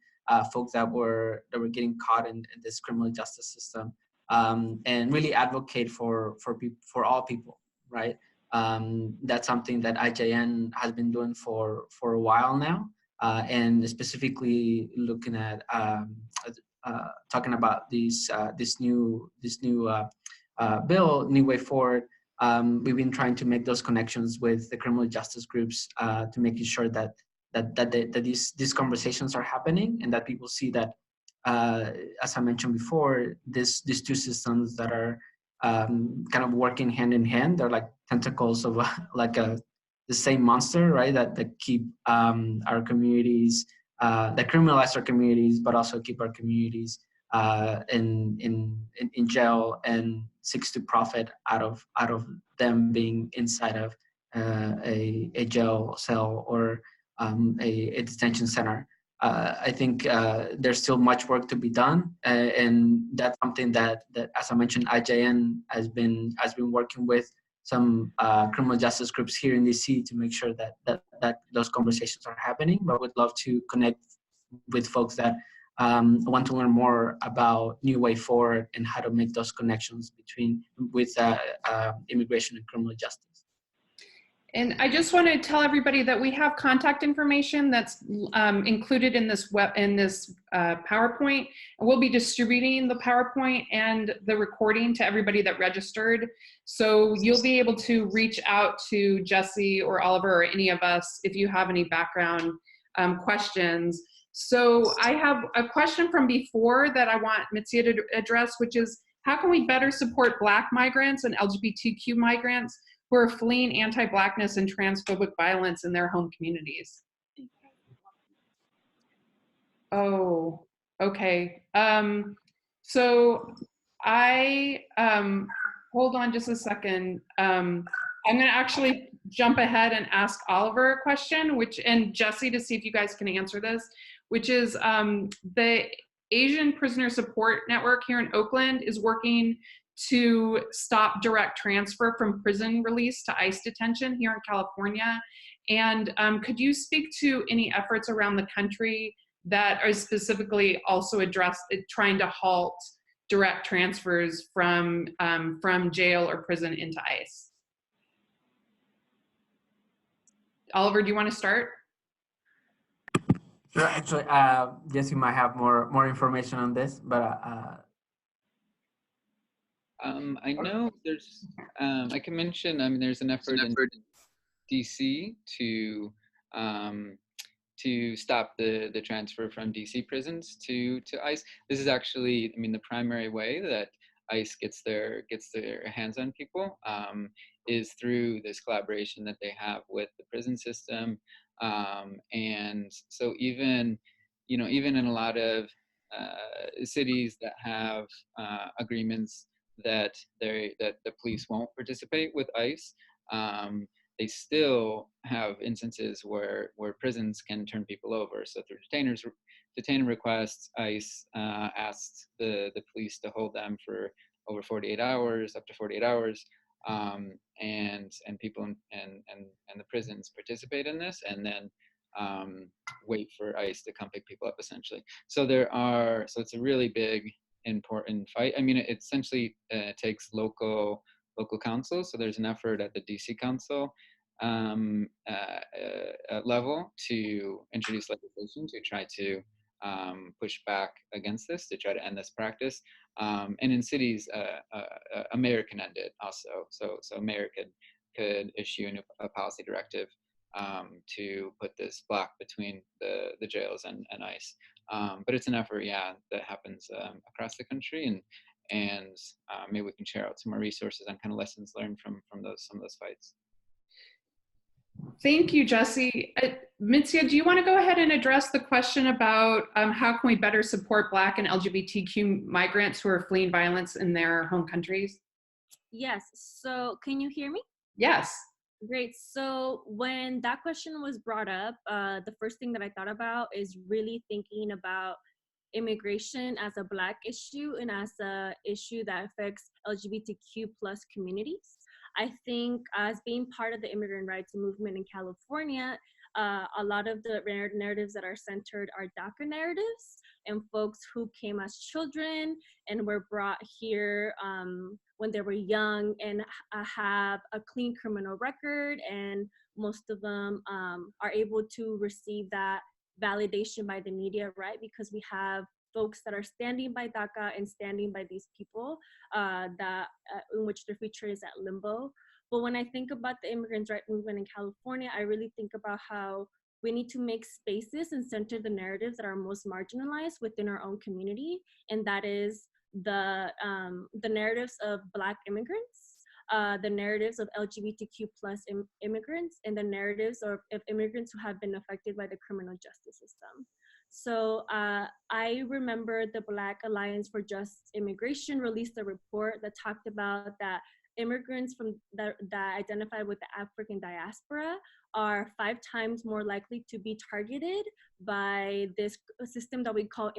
folks that were getting caught in this criminal justice system, and really advocate for all people, right? That's something that IJN has been doing for a while now, and specifically looking at talking about this new bill, New Way Forward. We've been trying to make those connections with the criminal justice groups to make sure that these conversations are happening, and that people see that, as I mentioned before, these two systems that are kind of working hand in hand. They're like tentacles of the same monster, right? That keep our communities, that criminalize our communities, but also keep our communities in jail, and seeks to profit out of them being inside of a jail cell or a detention center. I think there's still much work to be done, and that's something that, as I mentioned, IJN has been working with some criminal justice groups here in DC to make sure that those conversations are happening. But would love to connect with folks that want to learn more about New Way Forward and how to make those connections with immigration and criminal justice. And I just want to tell everybody that we have contact information that's included in this PowerPoint. We'll be distributing the PowerPoint and the recording to everybody that registered. So you'll be able to reach out to Jesse or Oliver or any of us if you have any background questions. So I have a question from before that I want Mitsia to address, which is, how can we better support Black migrants and LGBTQ migrants who are fleeing anti-Blackness and transphobic violence in their home communities? Oh, okay. So I, hold on just a second. I'm gonna actually jump ahead and ask Oliver a question, and Jesse, to see if you guys can answer this, which is the Asian Prisoner Support Network here in Oakland is working to stop direct transfer from prison release to ICE detention here in California. And could you speak to any efforts around the country that are specifically also trying to halt direct transfers from jail or prison into ICE? Oliver, do you want to start? Sure. Actually, Jesse might have more information on this, but I know there's, I can mention, I mean, there's an effort in DC to stop the transfer from DC prisons to ICE. This is actually, I mean, the primary way that ICE gets their hands on people is through this collaboration that they have with the prison system. And so even in a lot of cities that have agreements that the police won't participate with ICE, they still have instances where prisons can turn people over. So through detainer requests, ICE asks the police to hold them for over 48 hours, up to 48 hours, and people and the prisons participate in this, and then wait for ICE to come pick people up, essentially. So it's a really big, important fight. I mean, it essentially takes local council. So there's an effort at the DC Council level to introduce legislation to try to push back against this, to try to end this practice. And in cities, a mayor can end it also. So a mayor could issue a policy directive to put this block between the jails and ICE. But it's an effort, yeah, that happens across the country, and maybe we can share out some more resources on kind of lessons learned from some of those fights. Thank you, Jesse. Mitsia, do you want to go ahead and address the question about how can we better support Black and LGBTQ migrants who are fleeing violence in their home countries? Yes, so can you hear me? Yes. Great. So when that question was brought up, the first thing that I thought about is really thinking about immigration as a Black issue and as an issue that affects LGBTQ plus communities. I think as being part of the immigrant rights movement in California, a lot of the narratives that are centered are DACA narratives and folks who came as children and were brought here when they were young and have a clean criminal record, and most of them are able to receive that validation by the media, right? Because we have folks that are standing by DACA and standing by these people in which their future is at limbo. But when I think about the immigrant rights movement in California, I really think about how we need to make spaces and center the narratives that are most marginalized within our own community, and that is the narratives of Black immigrants, the narratives of LGBTQ plus immigrants, and the narratives of immigrants who have been affected by the criminal justice system. So I remember the Black Alliance for Just Immigration released a report that talked about that immigrants that identify with the African diaspora are 5 times more likely to be targeted by this system that we call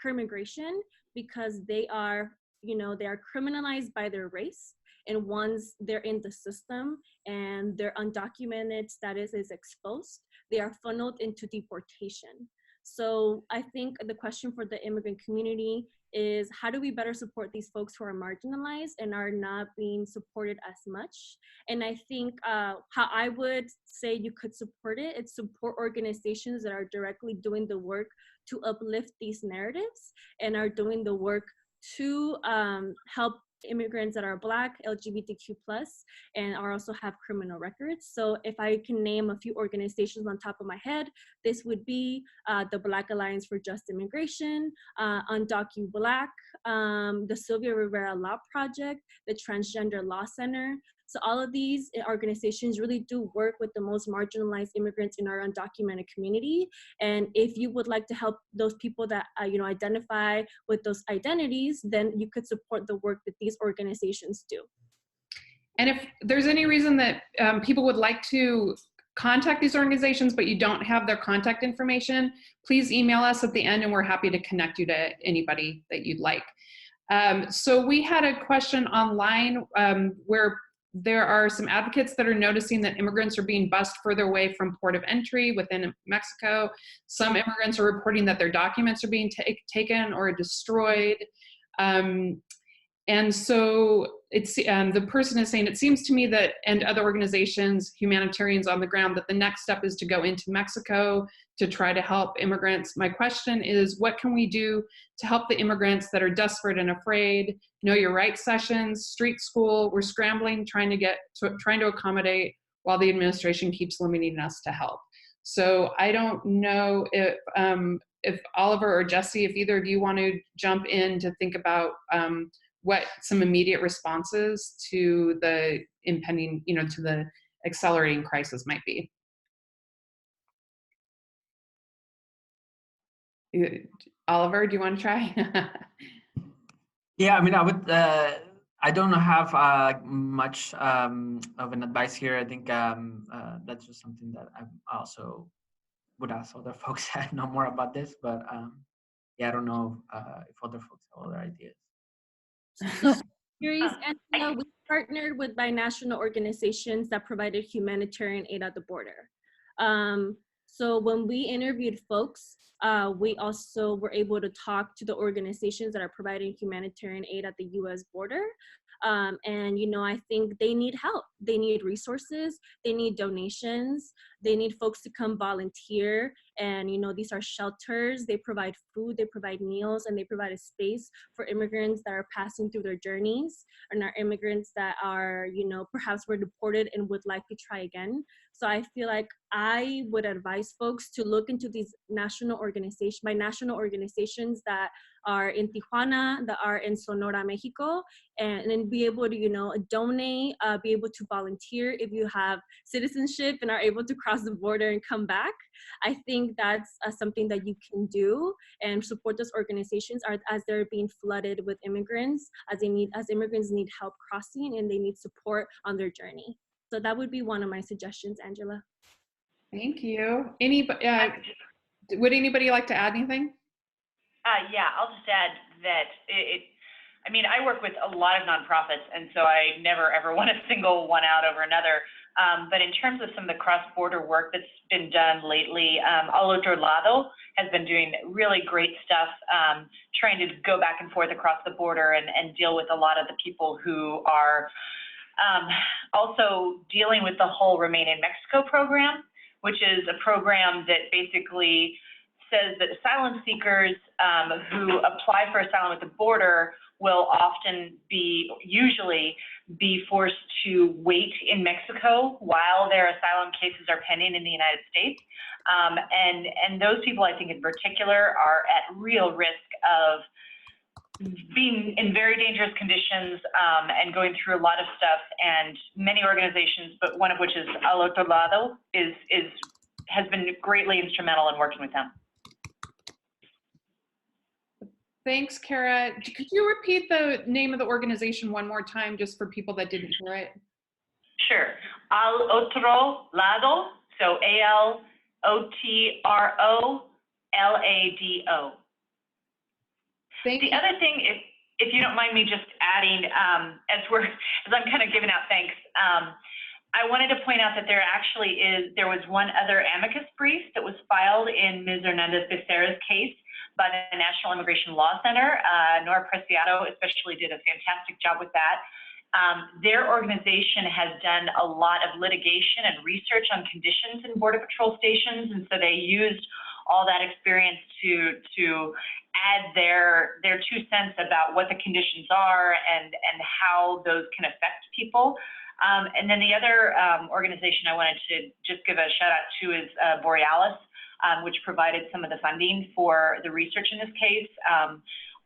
Crimmigration, because they are criminalized by their race, and once they're in the system and their undocumented status is exposed, they are funneled into deportation. So I think the question for the immigrant community is, how do we better support these folks who are marginalized and are not being supported as much? And I think how I would say you could support it, it's support organizations that are directly doing the work to uplift these narratives and are doing the work to help immigrants that are Black, LGBTQ+, and also have criminal records. So if I can name a few organizations on top of my head, this would be the Black Alliance for Just Immigration, Undocu Black, the Sylvia Rivera Law Project, the Transgender Law Center. So all of these organizations really do work with the most marginalized immigrants in our undocumented community. And if you would like to help those people that identify with those identities, then you could support the work that these organizations do. And if there's any reason that people would like to contact these organizations, but you don't have their contact information, please email us at the end and we're happy to connect you to anybody that you'd like. So we had a question online where there are some advocates that are noticing that immigrants are being bused further away from port of entry within Mexico. Some immigrants are reporting that their documents are being taken or destroyed. And so it's the person is saying, it seems to me that, and other organizations, humanitarians on the ground, that the next step is to go into Mexico to try to help immigrants. My question is, what can we do to help the immigrants that are desperate and afraid? Know Your Rights sessions, street school, we're scrambling, trying to accommodate while the administration keeps limiting us to help. So I don't know if Oliver or Jesse, if either of you want to jump in to think about what some immediate responses to the impending, to the accelerating crisis might be. Oliver, do you want to try? Yeah, I mean, I would. I don't have much of an advice here. I think that's just something that I also would ask other folks that know more about this. But yeah, I don't know if other folks have other ideas. And we partnered with binational organizations that provided humanitarian aid at the border. So when we interviewed folks, we also were able to talk to the organizations that are providing humanitarian aid at the US border. And, I think they need help. They need resources, they need donations, they need folks to come volunteer. And, these are shelters, they provide food, they provide meals, and they provide a space for immigrants that are passing through their journeys, and are immigrants that are, perhaps were deported and would like to try again. So I feel like I would advise folks to look into these national organizations, binational organizations that are in Tijuana, that are in Sonora, Mexico, and then be able to, donate, be able to volunteer if you have citizenship and are able to cross the border and come back. I think that's something that you can do and support those organizations as they're being flooded with immigrants, as immigrants need help crossing and they need support on their journey. So that would be one of my suggestions, Angela. Thank you. Would anybody like to add anything? Yeah, I'll just add that I work with a lot of nonprofits, and so I never ever want to single one out over another. But in terms of some of the cross-border work that's been done lately, Al Otro Lado has been doing really great stuff, trying to go back and forth across the border and deal with a lot of the people who are also dealing with the whole Remain in Mexico program, which is a program that basically says that asylum seekers who apply for asylum at the border will usually be forced to wait in Mexico while their asylum cases are pending in the United States. And those people, I think in particular, are at real risk of being in very dangerous conditions and going through a lot of stuff. And many organizations, but one of which is Al Otro Lado, has been greatly instrumental in working with them. Thanks, Kara. Could you repeat the name of the organization one more time, just for people that didn't hear it? Sure. Al Otro Lado, so ALOTROLADO. The other thing, if you don't mind me just adding, as I'm kind of giving out thanks, I wanted to point out that there was one other amicus brief that was filed in Ms. Hernandez-Becerra's case by the National Immigration Law Center. Nora Preciado especially did a fantastic job with that. Their organization has done a lot of litigation and research on conditions in Border Patrol stations, and so they used all that experience to add their 2 cents about what the conditions are and how those can affect people. And then the other organization I wanted to just give a shout out to is Borealis, which provided some of the funding for the research in this case.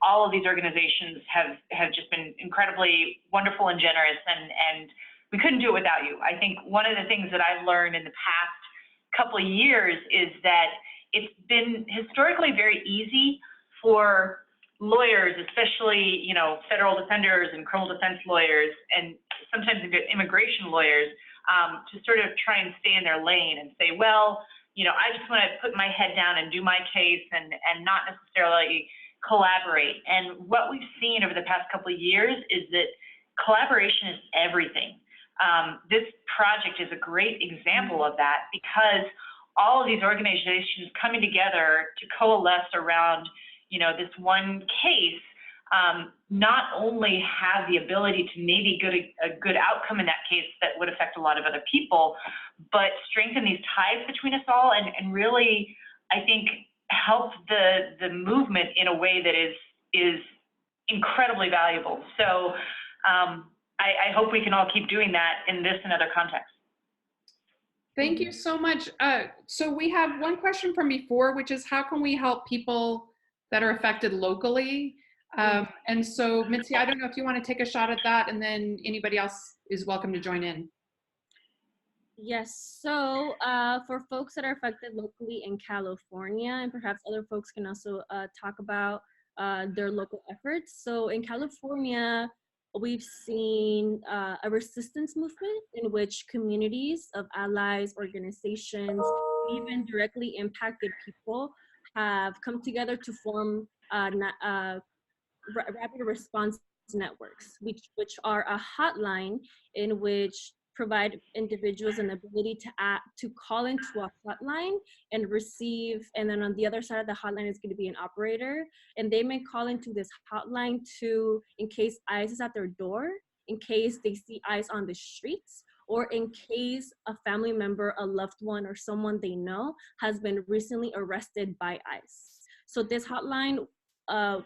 All of these organizations have just been incredibly wonderful and generous, and we couldn't do it without you. I think one of the things that I've learned in the past couple of years is that it's been historically very easy for lawyers, especially, you know, federal defenders and criminal defense lawyers, and sometimes immigration lawyers, to sort of try and stay in their lane and say, well, you know, I just want to put my head down and do my case and not necessarily collaborate. And what we've seen over the past couple of years is that collaboration is everything. This project is a great example of that, because all of these organizations coming together to coalesce around, you know, this one case, not only have the ability to maybe get a good outcome in that case that would affect a lot of other people, but strengthen these ties between us all and really, I think, help the movement in a way that is incredibly valuable. So I hope we can all keep doing that in this and other contexts. Thank you so much. So we have one question from before, which is how can we help people that are affected locally? And so Mitzi, I don't know if you want to take a shot at that, and then anybody else is welcome to join in. Yes, so for folks that are affected locally in California, and perhaps other folks can also talk about their local efforts. So in California, we've seen a resistance movement in which communities of allies, organizations, even directly impacted people have come together to form rapid response networks, which are a hotline in which provide individuals an ability to call into a hotline and receive, and then on the other side of the hotline is going to be an operator, and they may call into this hotline in case ICE is at their door, in case they see ICE on the streets, or in case a family member, a loved one, or someone they know has been recently arrested by ICE. So this hotline,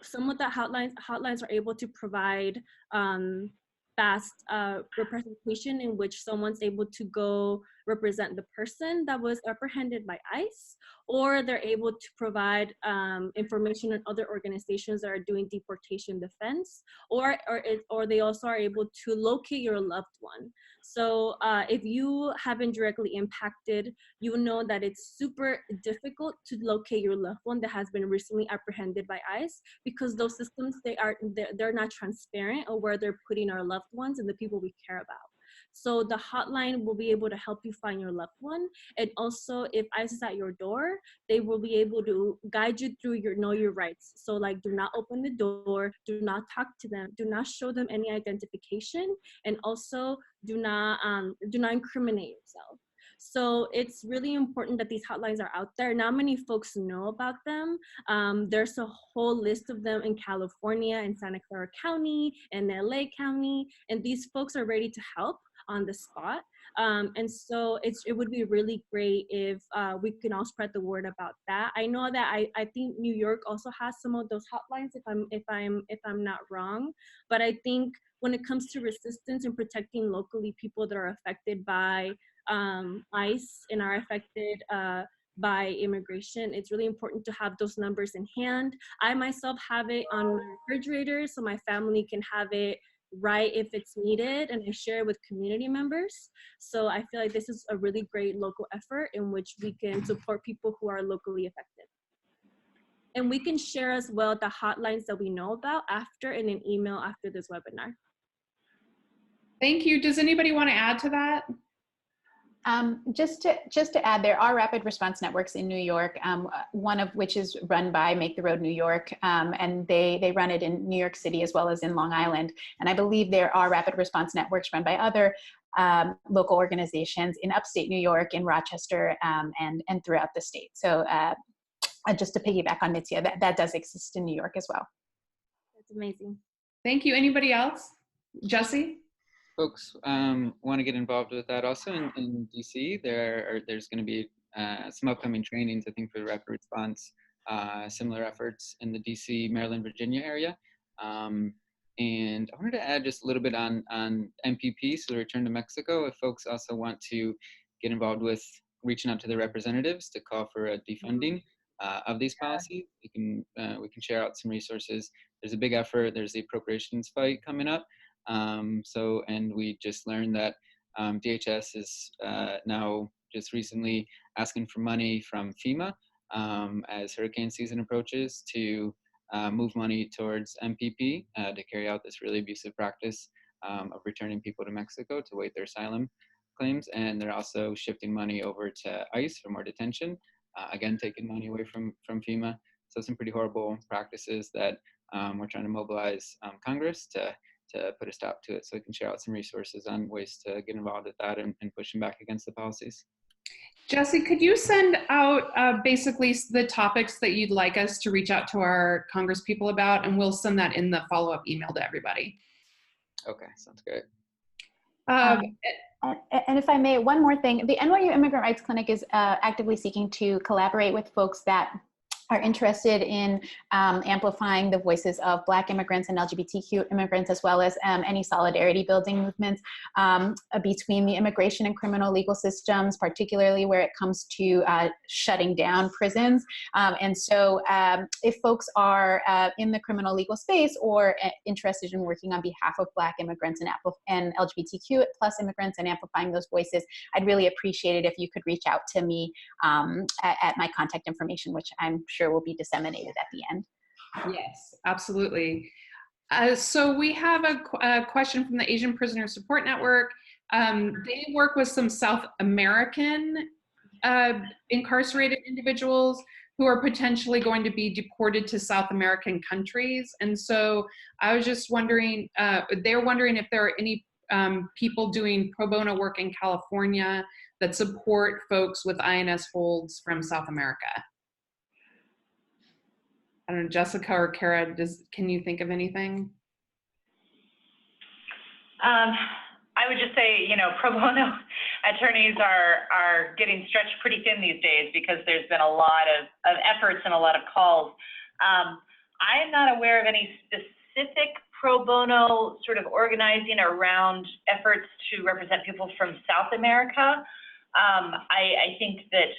some of the hotlines are able to provide fast representation in which someone's able to go represent the person that was apprehended by ICE, or they're able to provide information on other organizations that are doing deportation defense, or they also are able to locate your loved one. So if you have been directly impacted, you know that it's super difficult to locate your loved one that has been recently apprehended by ICE, because those systems, they're not transparent on where they're putting our loved ones and the people we care about. So the hotline will be able to help you find your loved one. And also, if ICE is at your door, they will be able to guide you through know your rights. So like, do not open the door, do not talk to them, do not show them any identification, and also do not incriminate yourself. So it's really important that these hotlines are out there. Not many folks know about them. There's a whole list of them in California, in Santa Clara County, and LA County, and these folks are ready to help on the spot. And so it would be really great if we can all spread the word about that. I know that I think New York also has some of those hotlines, if I'm not wrong. But I think when it comes to resistance and protecting locally people that are affected by ICE and are affected by immigration, it's really important to have those numbers in hand. I myself have it on my refrigerator so my family can have it right if it's needed, and I share it with community members. So I feel like this is a really great local effort in which we can support people who are locally affected. And we can share as well the hotlines that we know about after in an email after this webinar. Thank you. Does anybody want to add to that? Just to add, there are rapid response networks in New York, one of which is run by Make the Road New York, and they run it in New York City as well as in Long Island. And I believe there are rapid response networks run by other local organizations in upstate New York, in Rochester, and throughout the state. So just to piggyback on Mitya, that does exist in New York as well. That's amazing. Thank you. Anybody else? Jesse? Folks want to get involved with that also in DC. There's going to be some upcoming trainings, I think, for rapid response, similar efforts in the DC, Maryland, Virginia area. And I wanted to add just a little bit on MPP, so the Return to Mexico. If folks also want to get involved with reaching out to their representatives to call for a defunding of these policies, we can share out some resources. There's a big effort. There's the appropriations fight coming up. And we just learned that DHS is now just recently asking for money from FEMA as hurricane season approaches to move money towards MPP to carry out this really abusive practice of returning people to Mexico to await their asylum claims. And they're also shifting money over to ICE for more detention, again, taking money away from FEMA. So some pretty horrible practices that we're trying to mobilize Congress to put a stop to it, so we can share out some resources on ways to get involved with that and pushing back against the policies. Jesse, could you send out basically the topics that you'd like us to reach out to our Congress people about, and we'll send that in the follow-up email to everybody. Okay, sounds great. And if I may, one more thing, the NYU Immigrant Rights Clinic is actively seeking to collaborate with folks that are interested in amplifying the voices of Black immigrants and LGBTQ immigrants, as well as any solidarity building movements between the immigration and criminal legal systems, particularly where it comes to shutting down prisons. And so if folks are in the criminal legal space or interested in working on behalf of Black immigrants and LGBTQ plus immigrants and amplifying those voices, I'd really appreciate it if you could reach out to me at my contact information, which I'm sure will be disseminated at the end. Yes, absolutely. So we have a question from the Asian Prisoner Support Network. They work with some South American incarcerated individuals who are potentially going to be deported to South American countries. And so I was just wondering, they're wondering if there are any people doing pro bono work in California that support folks with INS holds from South America. I don't know, Jessica or Kara, can you think of anything? I would just say, pro bono attorneys are getting stretched pretty thin these days because there's been a lot of efforts and a lot of calls. I am not aware of any specific pro bono sort of organizing around efforts to represent people from South America. I think that,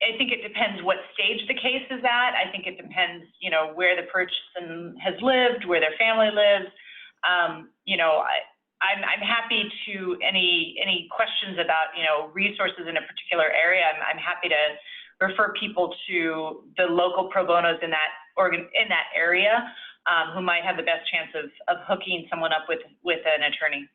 I think it depends what stage the case is at. I think it depends, where the person has lived, where their family lives. I'm happy to any questions about, resources in a particular area. I'm happy to refer people to the local pro bonos in that area who might have the best chance of hooking someone up with an attorney.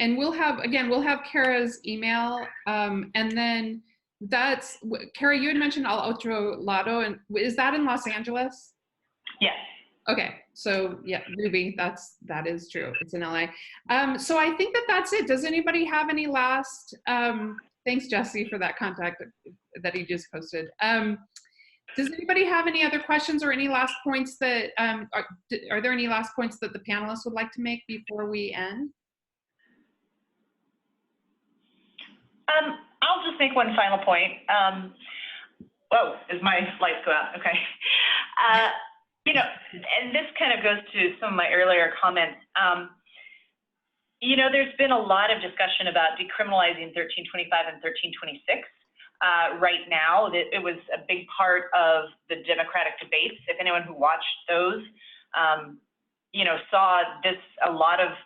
And we'll have Kara's email, and then that's, Kara, you had mentioned Al Otro Lado, and is that in Los Angeles? Yes. Okay, so yeah, Ruby, that is true. It's in LA. So I think that's it. Does anybody have any last, thanks Jesse for that contact that he just posted. Does anybody have any other questions or any last points that, are there any last points that the panelists would like to make before we end? I'll just make one final point. Whoa, is my lights go out? Okay. And this kind of goes to some of my earlier comments. There's been a lot of discussion about decriminalizing 1325 and 1326 right now. It was a big part of the Democratic debates. If anyone who watched those, saw this,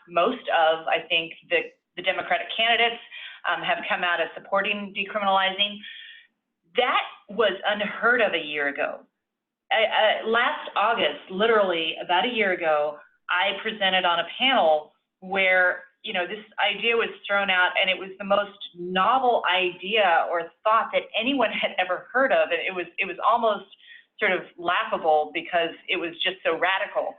most of, I think, the Democratic candidates have come out as supporting decriminalizing. That was unheard of a year ago. Last August, literally about a year ago, I presented on a panel where, this idea was thrown out, and it was the most novel idea or thought that anyone had ever heard of. And it was almost sort of laughable because it was just so radical.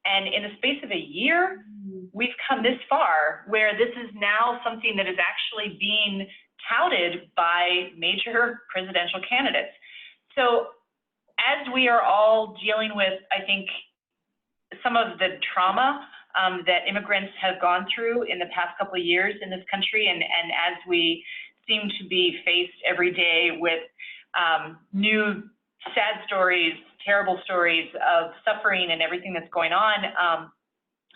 And in the space of a year, we've come this far where this is now something that is actually being touted by major presidential candidates. So as we are all dealing with, I think, some of the trauma that immigrants have gone through in the past couple of years in this country, and as we seem to be faced every day with new sad stories, terrible stories of suffering and everything that's going on,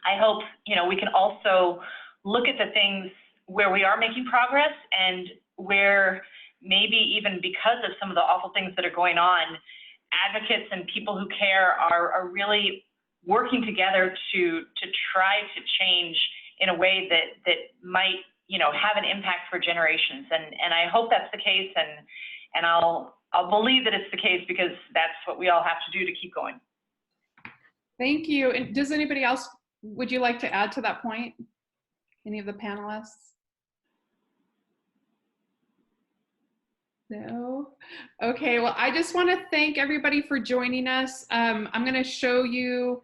I hope, you know, we can also look at the things where we are making progress and where maybe even because of some of the awful things that are going on, advocates and people who care are really working together to try to change in a way that might, you know, have an impact for generations. And I hope that's the case, and I'll believe that it's the case because that's what we all have to do to keep going. Thank you. And does anybody else, would you like to add to that point? Any of the panelists? No? Okay, well, I just want to thank everybody for joining us. I'm going to show you,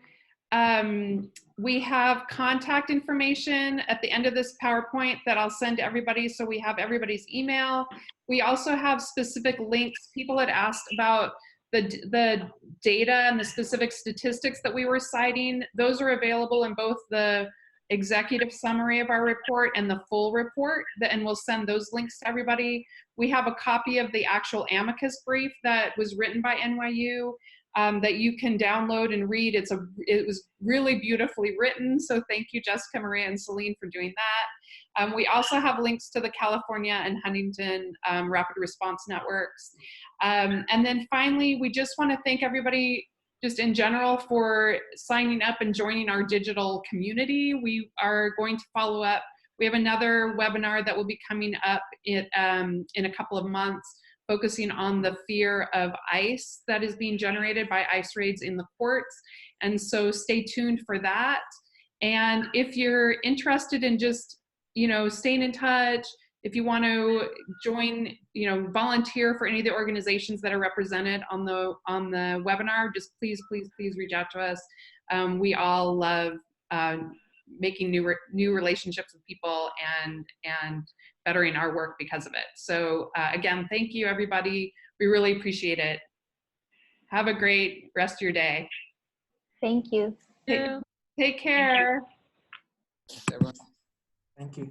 we have contact information at the end of this PowerPoint that I'll send to everybody, so we have everybody's email. We also have specific links. People had asked about the data and the specific statistics that we were citing. Those are available in both the executive summary of our report and the full report, and we'll send those links to everybody. We have a copy of the actual amicus brief that was written by NYU that you can download and read. It was really beautifully written, so thank you, Jessica, Maria, and Celine for doing that. We also have links to the California and Huntington Rapid Response Networks. And then finally, we just want to thank everybody just in general for signing up and joining our digital community. We are going to follow up. We have another webinar that will be coming up in a couple of months, focusing on the fear of ICE that is being generated by ICE raids in the courts. And so stay tuned for that. And if you're interested in just, you know, staying in touch, if you want to join, you know, volunteer for any of the organizations that are represented on the webinar, just please reach out to us. We all love making new relationships with people and bettering our work because of it. So again, thank you, everybody. We really appreciate it. Have a great rest of your day. Thank you. Take care. Thank you.